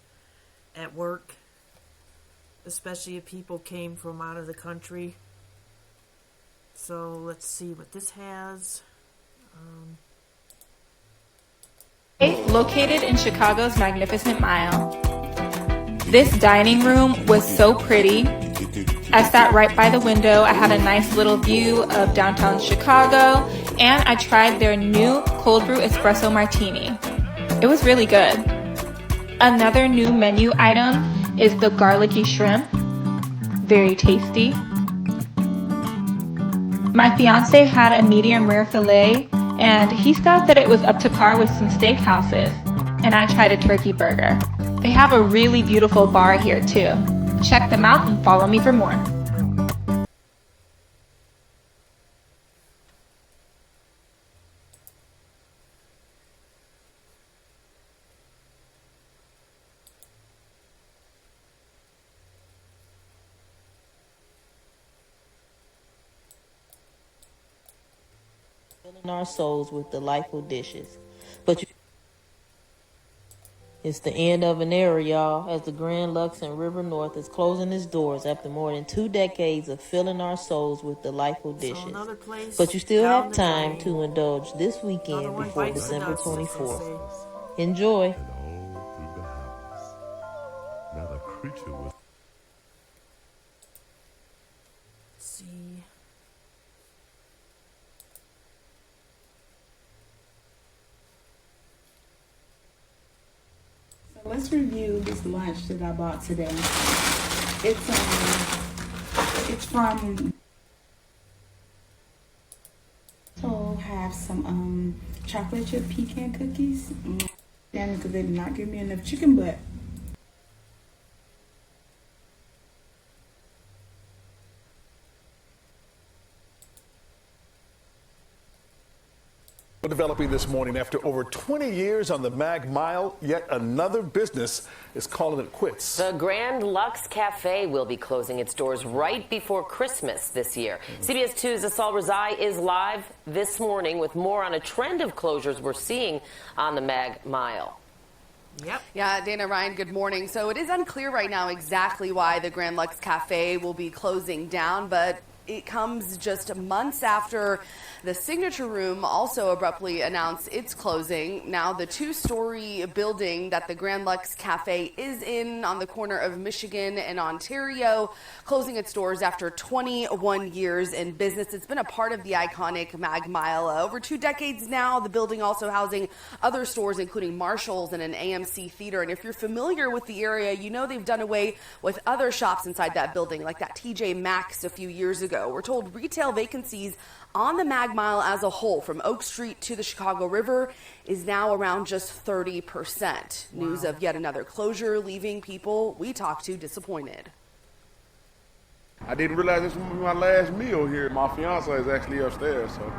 at work, especially if people came from out of the country. So let's see what this has. Located in Chicago's Magnificent Mile. This dining room was so pretty. I sat right by the window. I had a nice little view of downtown Chicago, and I tried their new cold brew espresso martini. It was really good. Another new menu item is the garlicky shrimp. Very tasty. My fiance had a medium rare filet, and he thought that it was up to par with some steakhouses, and I tried a turkey burger. They have a really beautiful bar here too. Check them out and follow me for more. Filling our souls with delightful dishes. But it's the end of an era, y'all, as the Grand Lux in River North is closing its doors after more than 2 decades of filling our souls with delightful dishes. But you still have time to indulge this weekend before December 24th. Enjoy. Now the creature was. Let's see. Let's review this lunch that I bought today. It's from. So have some chocolate chip pecan cookies. Damn, because they did not give me enough chicken butt. Developing this morning, after over 20 years on the Mag Mile, yet another business is calling it quits. The Grand Lux Cafe will be closing its doors right before Christmas this year. CBS 2's Asal Razai is live this morning with more on a trend of closures we're seeing on the Mag Mile. Yep. Yeah, Dana, Ryan, good morning. So it is unclear right now exactly why the Grand Lux Cafe will be closing down, but it comes just months after the Signature Room also abruptly announced its closing. Now, the two-story building that the Grand Lux Cafe is in on the corner of Michigan and Ontario, closing its doors after 21 years in business. It's been a part of the iconic Mag Mile over 2 decades now. The building also housing other stores, including Marshall's and an AMC theater. And if you're familiar with the area, you know they've done away with other shops inside that building, like that TJ Maxx a few years ago. We're told retail vacancies on the Mag Mile as a whole, from Oak Street to the Chicago River, is now around just 30%. Wow. News of yet another closure leaving people we talked to disappointed. I didn't realize this was my last meal here. My fiance is actually upstairs, so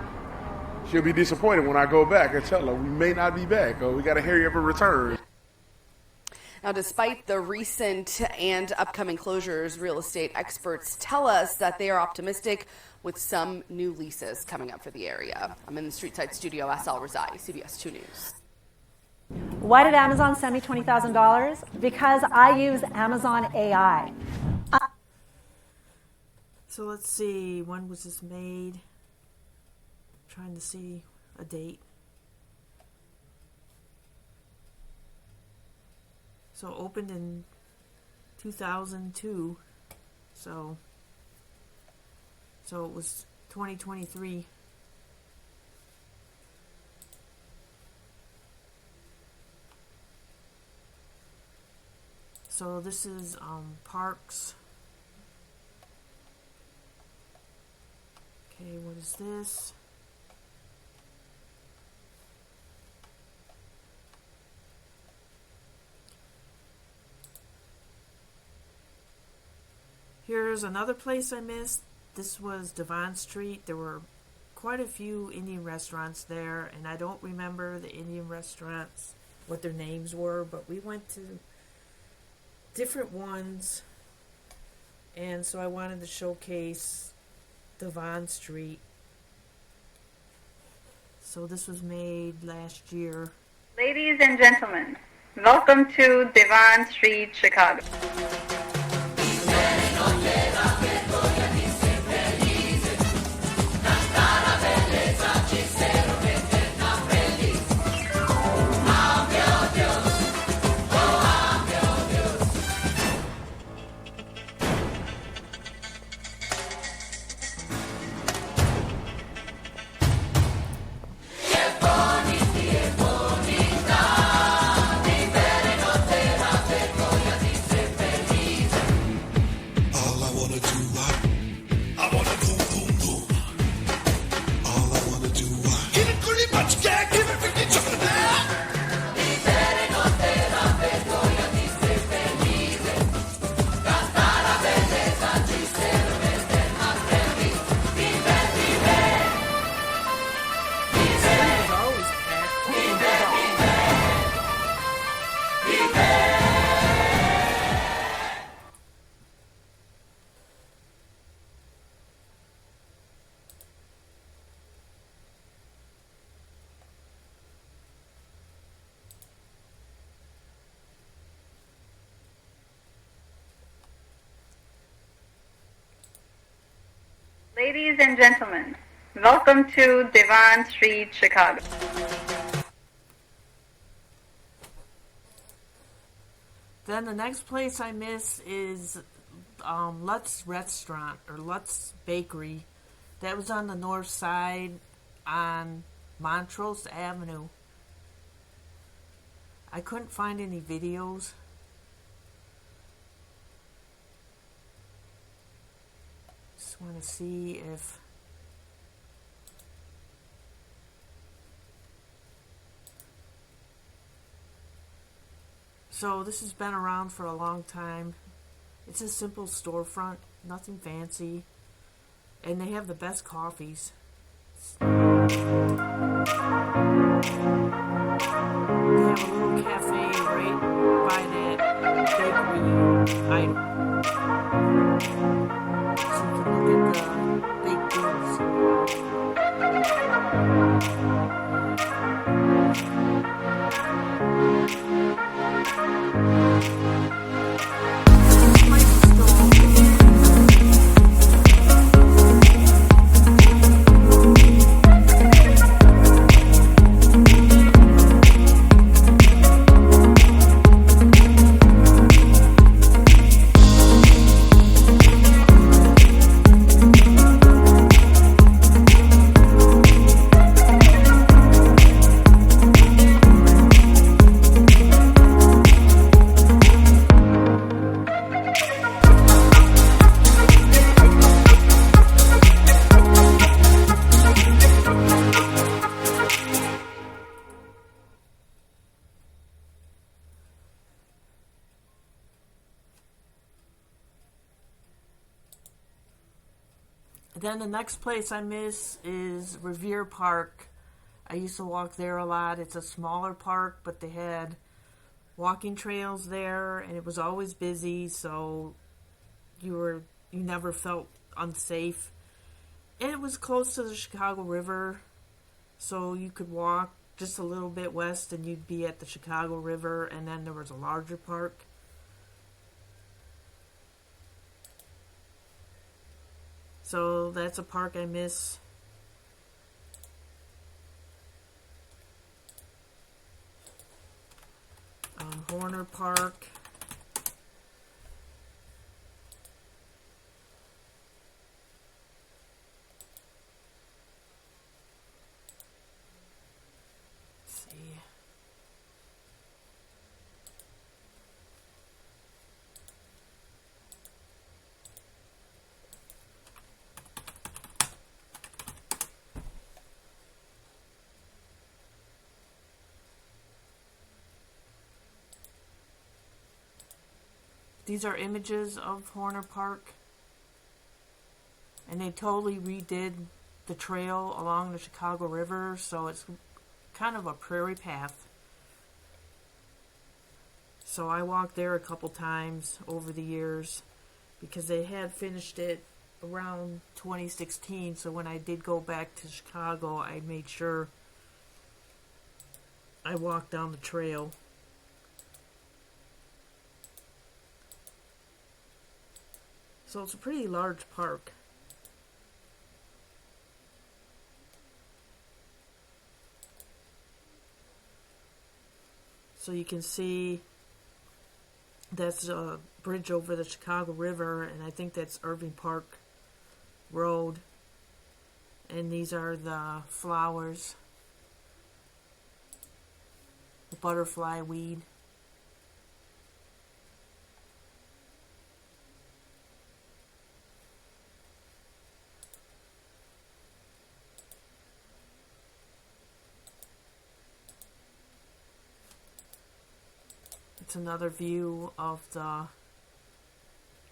she'll be disappointed when I go back and tell her we may not be back, or we got to hurry up and return. Now, despite the recent and upcoming closures, real estate experts tell us that they are optimistic with some new leases coming up for the area. I'm in the Streetside studio, Asal Razai, CBS 2 News. Why did Amazon send me $20,000? Because I use Amazon AI. So let's see, when was this made? I'm trying to see a date. So opened in 2002, so it was 2023. So this is Parks. Okay, what is this? Here's another place I missed. This was Devon Street. There were quite a few Indian restaurants there, and I don't remember the Indian restaurants, what their names were, but we went to different ones, and so I wanted to showcase Devon Street. So this was made last year. Ladies and gentlemen, welcome to Devon Street, Chicago. Ladies and gentlemen, welcome to Devon Street, Chicago. Then the next place I miss is Lutz Restaurant, or Lutz Bakery. That was on the north side on Montrose Avenue. I couldn't find any videos. Just want to see if so this has been around for a long time. It's a simple storefront, nothing fancy, and they have the best coffees. They have a little cafe right by that bakery item. So you can look at the baked goods. Then the next place I miss is Revere Park. I used to walk there a lot. It's a smaller park, but they had walking trails there, and it was always busy, so you never felt unsafe. And it was close to the Chicago River, so you could walk just a little bit west and you'd be at the Chicago River, and then there was a larger park. So that's a park I miss. Horner Park. Let's see. These are images of Horner Park, and they totally redid the trail along the Chicago River, so it's kind of a prairie path. So I walked there a couple times over the years because they had finished it around 2016, so when I did go back to Chicago, I made sure I walked down the trail. So it's a pretty large park. So you can see that's a bridge over the Chicago River, and I think that's Irving Park Road. And these are the flowers, the butterfly weed. It's another view of the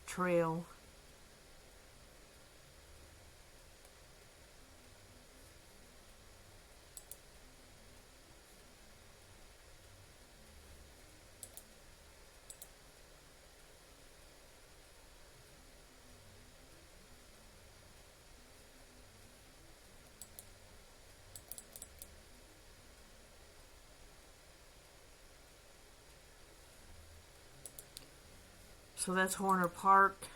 trail. So that's Horner Park.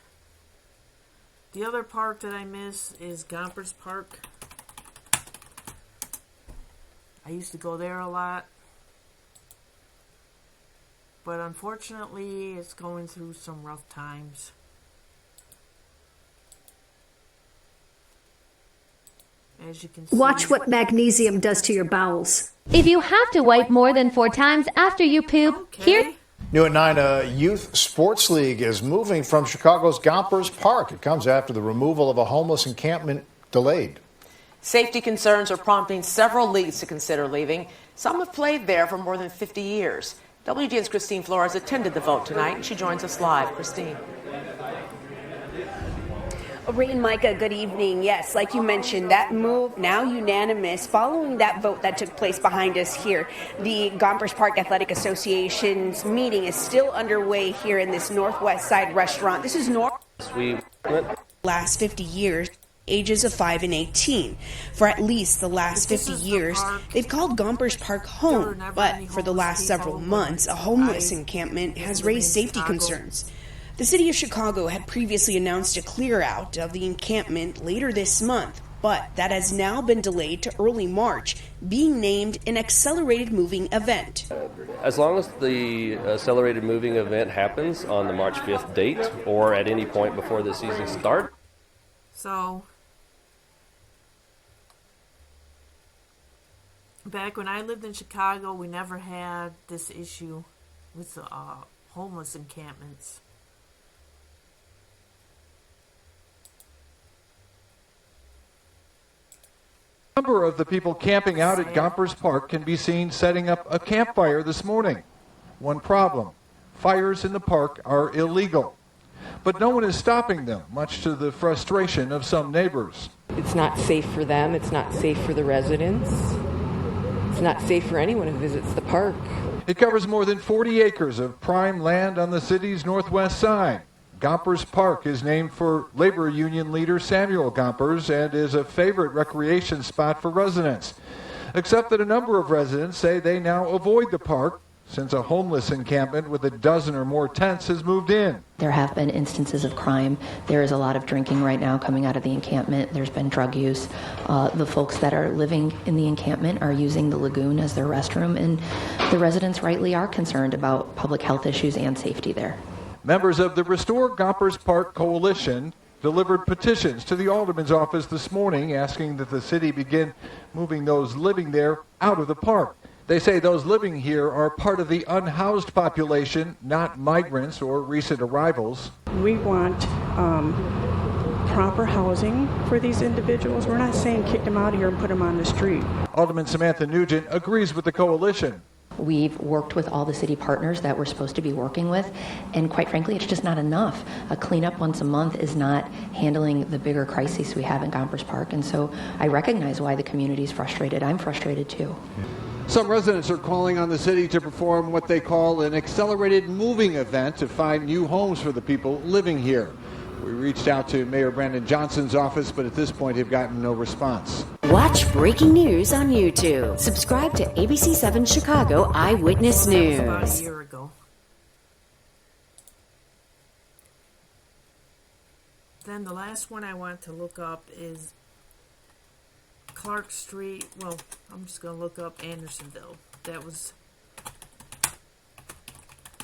The other park that I miss is Gompers Park. I used to go there a lot, but unfortunately it's going through some rough times. As you can see, watch what magnesium does to your bowels. If you have to wipe more than 4 times after you poop, here... New at 9, a youth sports league is moving from Chicago's Gompers Park. It comes after the removal of a homeless encampment delayed. Safety concerns are prompting several leagues to consider leaving. Some have played there for more than 50 years. WGN's Christine Flores attended the vote tonight, and she joins us live. Christine. Ray and Micah, good evening. Yes, like you mentioned, that move now unanimous following that vote that took place behind us here. The Gompers Park Athletic Association's meeting is still underway here in this Northwest Side restaurant. This is last 50 years, ages of 5 and 18. For at least the last 50 years, they've called Gompers Park home, but for the last several months, a homeless encampment has raised safety concerns. The city of Chicago had previously announced a clear out of the encampment later this month, but that has now been delayed to early March, being named an accelerated moving event. As long as the accelerated moving event happens on the March 5th date or at any point before the season starts. So, back when I lived in Chicago, we never had this issue with the homeless encampments. A number of the people camping out at Gompers Park can be seen setting up a campfire this morning. One problem: fires in the park are illegal. but no one is stopping them, much to the frustration of some neighbors. It's not safe for them. It's not safe for the residents. It's not safe for anyone who visits the park. It covers more than 40 acres of prime land on the city's northwest side. Gompers Park is named for labor union leader Samuel Gompers and is a favorite recreation spot for residents. Except that a number of residents say they now avoid the park since a homeless encampment with a dozen or more tents has moved in. There have been instances of crime. There is a lot of drinking right now coming out of the encampment. There's been drug use. The folks that are living in the encampment are using the lagoon as their restroom, and the residents rightly are concerned about public health issues and safety there. Members of the Restore Gompers Park Coalition delivered petitions to the Alderman's office this morning asking that the city begin moving those living there out of the park. They say those living here are part of the unhoused population, not migrants or recent arrivals. We want proper housing for these individuals. We're not saying kick them out of here and put them on the street. Alderman Samantha Nugent agrees with the coalition. We've worked with all the city partners that we're supposed to be working with, and quite frankly, it's just not enough. A cleanup once a month is not handling the bigger crises we have in Gompers Park, and so I recognize why the community is frustrated. I'm frustrated too. Some residents are calling on the city to perform what they call an accelerated moving event to find new homes for the people living here. We reached out to Mayor Brandon Johnson's office, but at this point have gotten no response. Watch breaking news on YouTube. Subscribe to ABC7 Chicago Eyewitness News. About a year ago. Then the last one I want to look up is Clark Street. Well, I'm just going to look up Andersonville. That was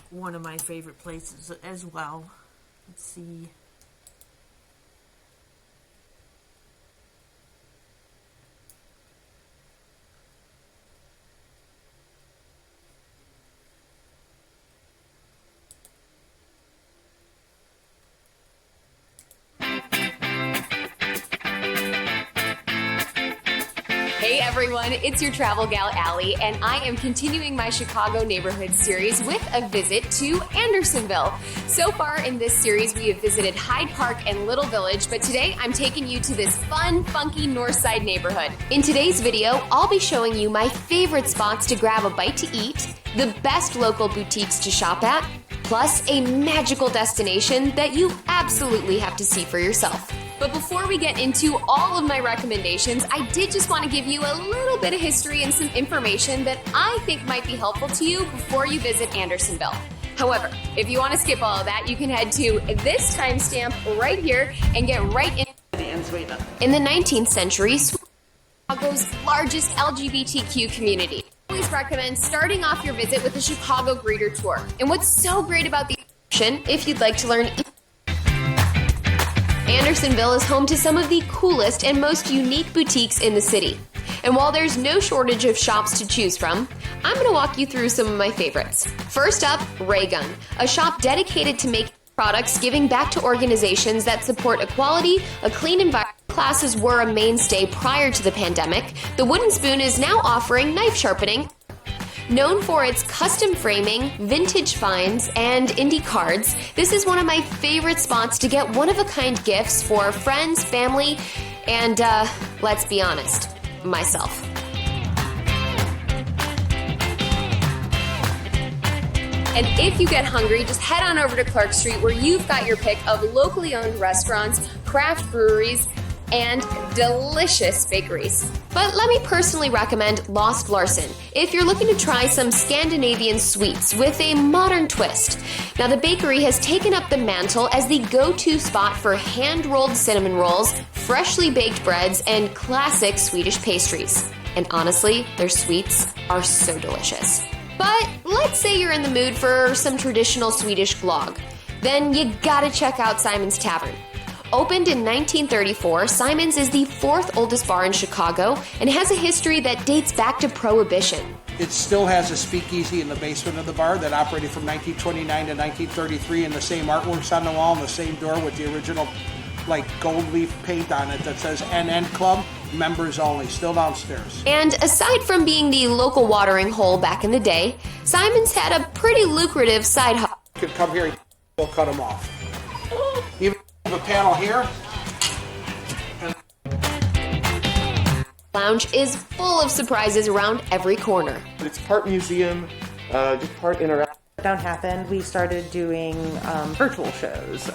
one of my favorite places as well. Let's see. Hey everyone, it's your travel gal Allie, and I am continuing my Chicago neighborhood series with a visit to Andersonville. So far in this series, we have visited Hyde Park and Little Village, but today I'm taking you to this fun, funky North Side neighborhood. In today's video, I'll be showing you my favorite spots to grab a bite to eat, the best local boutiques to shop at, plus a magical destination that you absolutely have to see for yourself. But before we get into all of my recommendations, I did just want to give you a little bit of history and some information that I think might be helpful to you before you visit Andersonville. However, if you want to skip all of that, you can head to this timestamp right here and get right in. In the 19th century, Chicago's largest LGBTQ community. I always recommend starting off your visit with a Chicago Greeter Tour. And what's so great about the option, if you'd like to learn Andersonville is home to some of the coolest and most unique boutiques in the city. And while there's no shortage of shops to choose from, I'm going to walk you through some of my favorites. First up, Raygun, a shop dedicated to making products giving back to organizations that support equality, a clean environment. Classes were a mainstay prior to the pandemic. The Wooden Spoon is now offering knife sharpening. Known for its custom framing, vintage finds, and indie cards, this is one of my favorite spots to get one-of-a-kind gifts for friends, family, and, let's be honest, myself. And if you get hungry, just head on over to Clark Street where you've got your pick of locally owned restaurants, craft breweries, and delicious bakeries. But let me personally recommend Lost Larson if you're looking to try some Scandinavian sweets with a modern twist. Now, the bakery has taken up the mantle as the go-to spot for hand-rolled cinnamon rolls, freshly baked breads, and classic Swedish pastries. And honestly, their sweets are so delicious. But let's say you're in the mood for some traditional Swedish glögg. Then you gotta check out Simon's Tavern. Opened in 1934, Simon's is the fourth oldest bar in Chicago and has a history that dates back to Prohibition. It still has a speakeasy in the basement of the bar that operated from 1929 to 1933, and the same artworks on the wall and the same door with the original gold leaf paint on it that says NN Club, members only, still downstairs. And aside from being the local watering hole back in the day, Simon's had a pretty lucrative side hustle. You could come here, we'll cut them off. have a panel here. Lounge is full of surprises around every corner. It's part museum, just part interactive. Lockdown happened, we started doing virtual shows,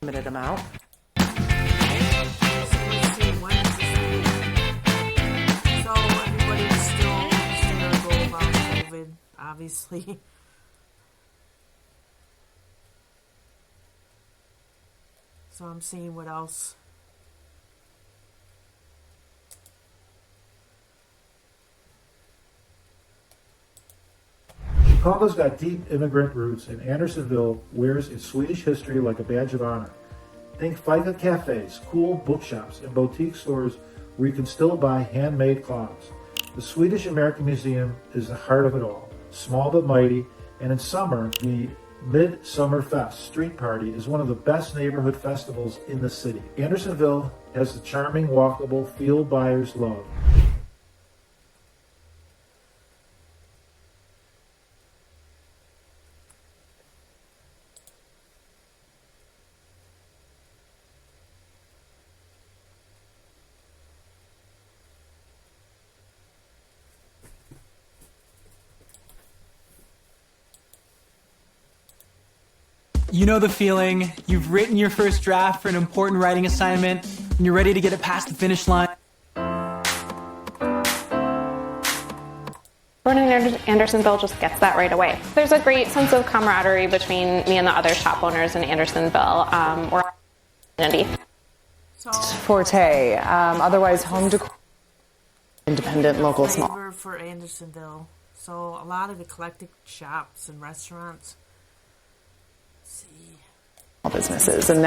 limited amount. So everybody was still hysterical about COVID, obviously. So I'm seeing what else. Chicago's got deep immigrant roots, and Andersonville wears its Swedish history like a badge of honor. Think FICA cafes, cool bookshops, and boutique stores where you can still buy handmade clocks. The Swedish American Museum is the heart of it all, small but mighty, and in summer, the Midsummer Fest street party is one of the best neighborhood festivals in the city. Andersonville has the charming, walkable feel buyers love. You know the feeling. You've written your first draft for an important writing assignment, and you're ready to get it past the finish line. Born in Andersonville just gets that right away. There's a great sense of camaraderie between me and the other shop owners in Andersonville. We're a community. Forte, otherwise home decor, independent, local, small. Flavor for Andersonville. So a lot of eclectic shops and restaurants. Businesses and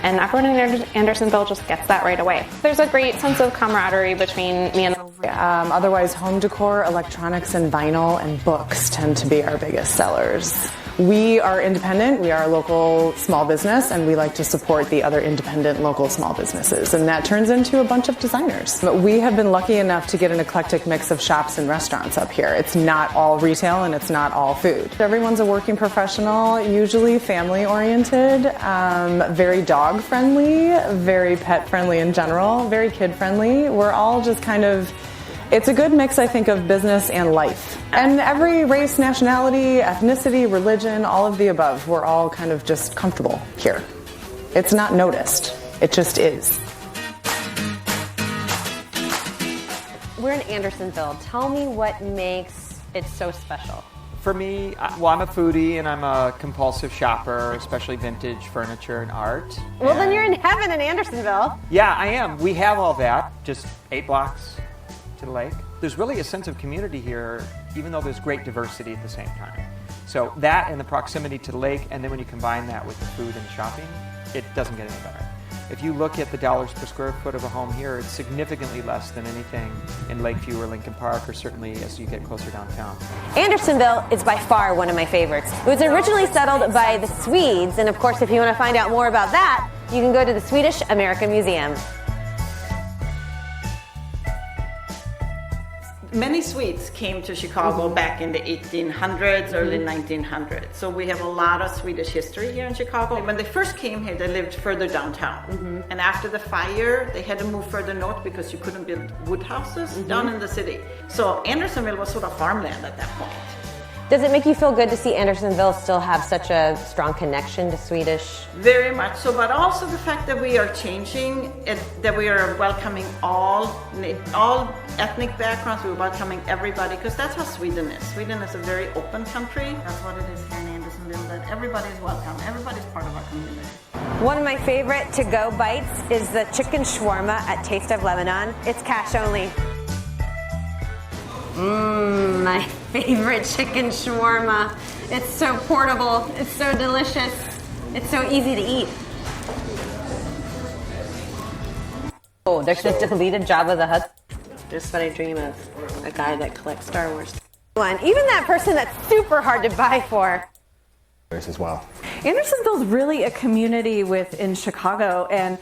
everyone in Andersonville just gets that right away. There's a great sense of camaraderie between me and otherwise home decor, electronics and vinyl and books tend to be our biggest sellers. We are independent, we are a local small business, and we like to support the other independent local small businesses, and that turns into a bunch of designers. But we have been lucky enough to get an eclectic mix of shops and restaurants up here. It's not all retail and it's not all food. Everyone's a working professional, usually family oriented, very dog friendly, very pet friendly in general, very kid friendly. We're all just kind of, it's a good mix, I think, of business and life. And every race, nationality, ethnicity, religion, all of the above, we're all kind of just comfortable here. It's not noticed. It just is. We're in Andersonville. Tell me what makes it so special. For me, well, I'm a foodie and I'm a compulsive shopper, especially vintage furniture and art. Well, then you're in heaven in Andersonville. Yeah, I am. We have all that, just 8 blocks to the lake. There's really a sense of community here, even though there's great diversity at the same time. So that and the proximity to the lake, and then when you combine that with the food and the shopping, it doesn't get any better. If you look at the dollars per square foot of a home here, it's significantly less than anything in Lakeview or Lincoln Park, or certainly as you get closer downtown. Andersonville is by far one of my favorites. It was originally settled by the Swedes, and of course, if you want to find out more about that, you can go to the Swedish American Museum. Many Swedes came to Chicago back in the 1800s, early 1900s. So we have a lot of Swedish history here in Chicago. When they first came here, they lived further downtown. And after the fire, they had to move further north because you couldn't build wood houses down in the city. So Andersonville was sort of farmland at that point. Does it make you feel good to see Andersonville still have such a strong connection to Swedish? Very much so, but also the fact that we are changing, that we are welcoming all ethnic backgrounds, we're welcoming everybody, because that's how Sweden is. Sweden is a very open country. That's what it is here in Andersonville, that everybody is welcome, everybody's part of our community. One of my favorite to-go bites is the chicken shawarma at Taste of Lebanon. It's cash only. My favorite chicken shawarma. It's so portable, it's so delicious, it's so easy to eat. Oh, there's just deleted Jabba the Hutt. Just what I dream of, a guy that collects Star Wars. Even that person that's super hard to buy for. As well. Andersonville's really a community within Chicago, and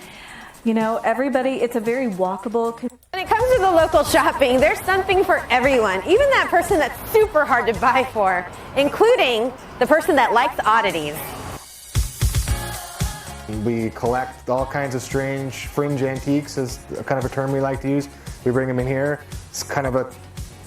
you know, everybody, it's a very walkable community. When it comes to the local shopping, there's something for everyone. Even that person that's super hard to buy for, including the person that likes oddities. We collect all kinds of strange fringe antiques, is kind of a term we like to use. We bring them in here. It's kind of a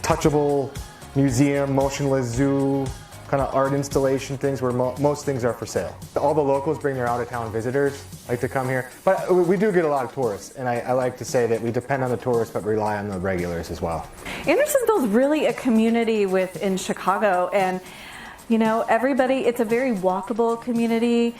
touchable museum, motionless zoo, kind of art installation things where most things are for sale. All the locals bring their out-of-town visitors, like to come here. But we do get a lot of tourists, and I like to say that we depend on the tourists but rely on the regulars as well. Andersonville's really a community within Chicago, and you know, everybody, it's a very walkable community.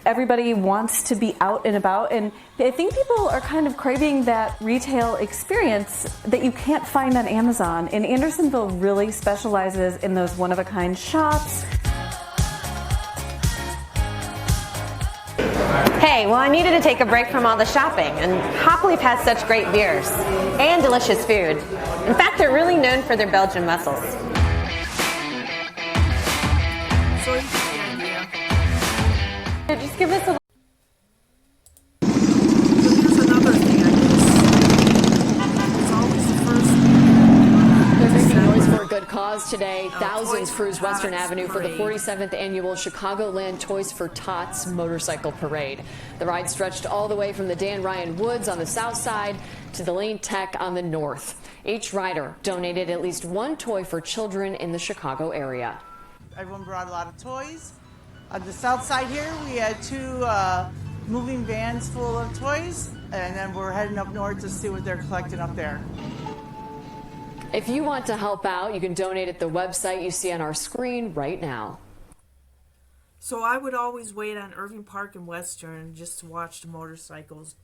Everybody wants to be out and about, and I think people are kind of craving that retail experience that you can't find on Amazon. And Andersonville really specializes in those one-of-a-kind shops. Hey, well, I needed to take a break from all the shopping, and Hopleaf has such great beers and delicious food. In fact, they're really known for their Belgian mussels. Just give us a... They're making noise for a good cause today. Thousands cruise Western Avenue for the 47th annual Chicagoland Toys for Tots motorcycle parade. The ride stretched all the way from the Dan Ryan Woods on the south side to the Lane Tech on the north. Each rider donated at least one toy for children in the Chicago area. Everyone brought a lot of toys. On the south side here, we had two moving vans full of toys, and then we're heading up north to see what they're collecting up there. If you want to help out, you can donate at the website you see on our screen right now. So I would always wait on Irving Park and Western just to watch the motorcycles,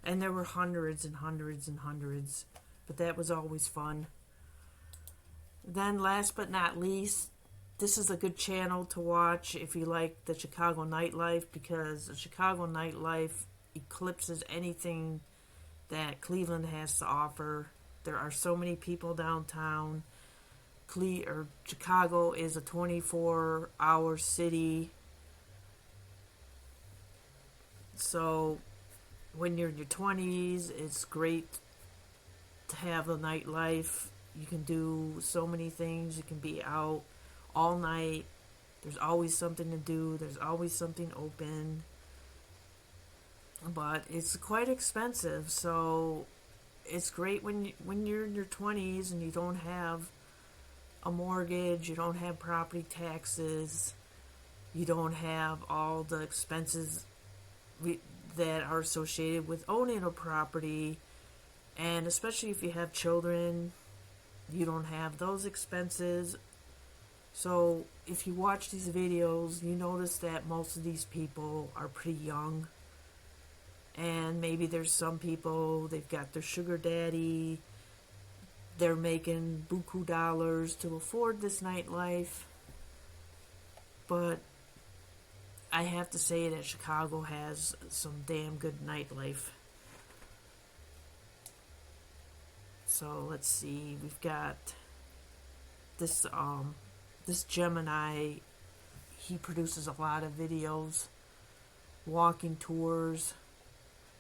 and there were hundreds and hundreds and hundreds, but that was always fun. Then last but not least, this is a good channel to watch if you like the Chicago nightlife, because the Chicago nightlife eclipses anything that Cleveland has to offer. There are so many people downtown. Chicago is a 24-hour city. So when you're in your 20s, it's great to have the nightlife. You can do so many things. You can be out all night. There's always something to do. There's always something open. But it's quite expensive, so it's great when you're in your 20s and you don't have a mortgage, you don't have property taxes, you don't have all the expenses that are associated with owning a property, and especially if you have children, you don't have those expenses. So if you watch these videos, you notice that most of these people are pretty young. And maybe there's some people, they've got their sugar daddy, they're making buku dollars to afford this nightlife. But I have to say that Chicago has some damn good nightlife. So let's see, we've got this Gemini. He produces a lot of videos, walking tours,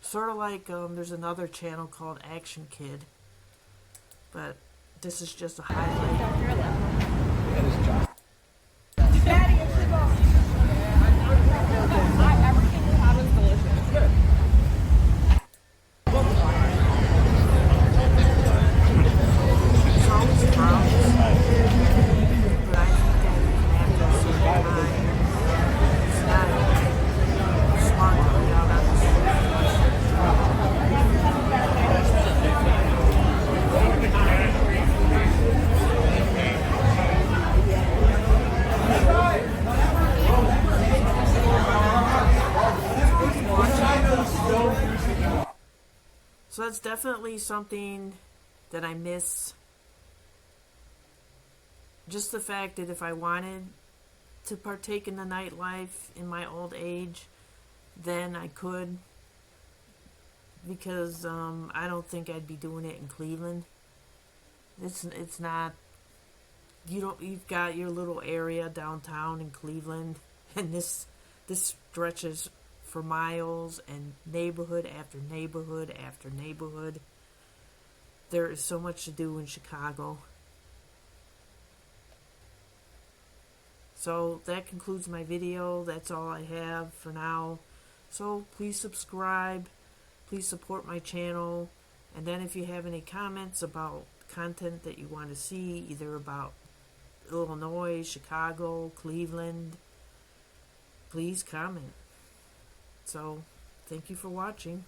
sort of like there's another channel called Action Kid, but this is just a highlight. So that's definitely something that I miss. Just the fact that if I wanted to partake in the nightlife in my old age, then I could. Because I don't think I'd be doing it in Cleveland. It's not. You've got your little area downtown in Cleveland, and this stretches for miles, and neighborhood after neighborhood after neighborhood. There is so much to do in Chicago. So that concludes my video. That's all I have for now. So please subscribe, please support my channel, and then if you have any comments about content that you want to see, either about Illinois, Chicago, Cleveland, please comment. So, thank you for watching.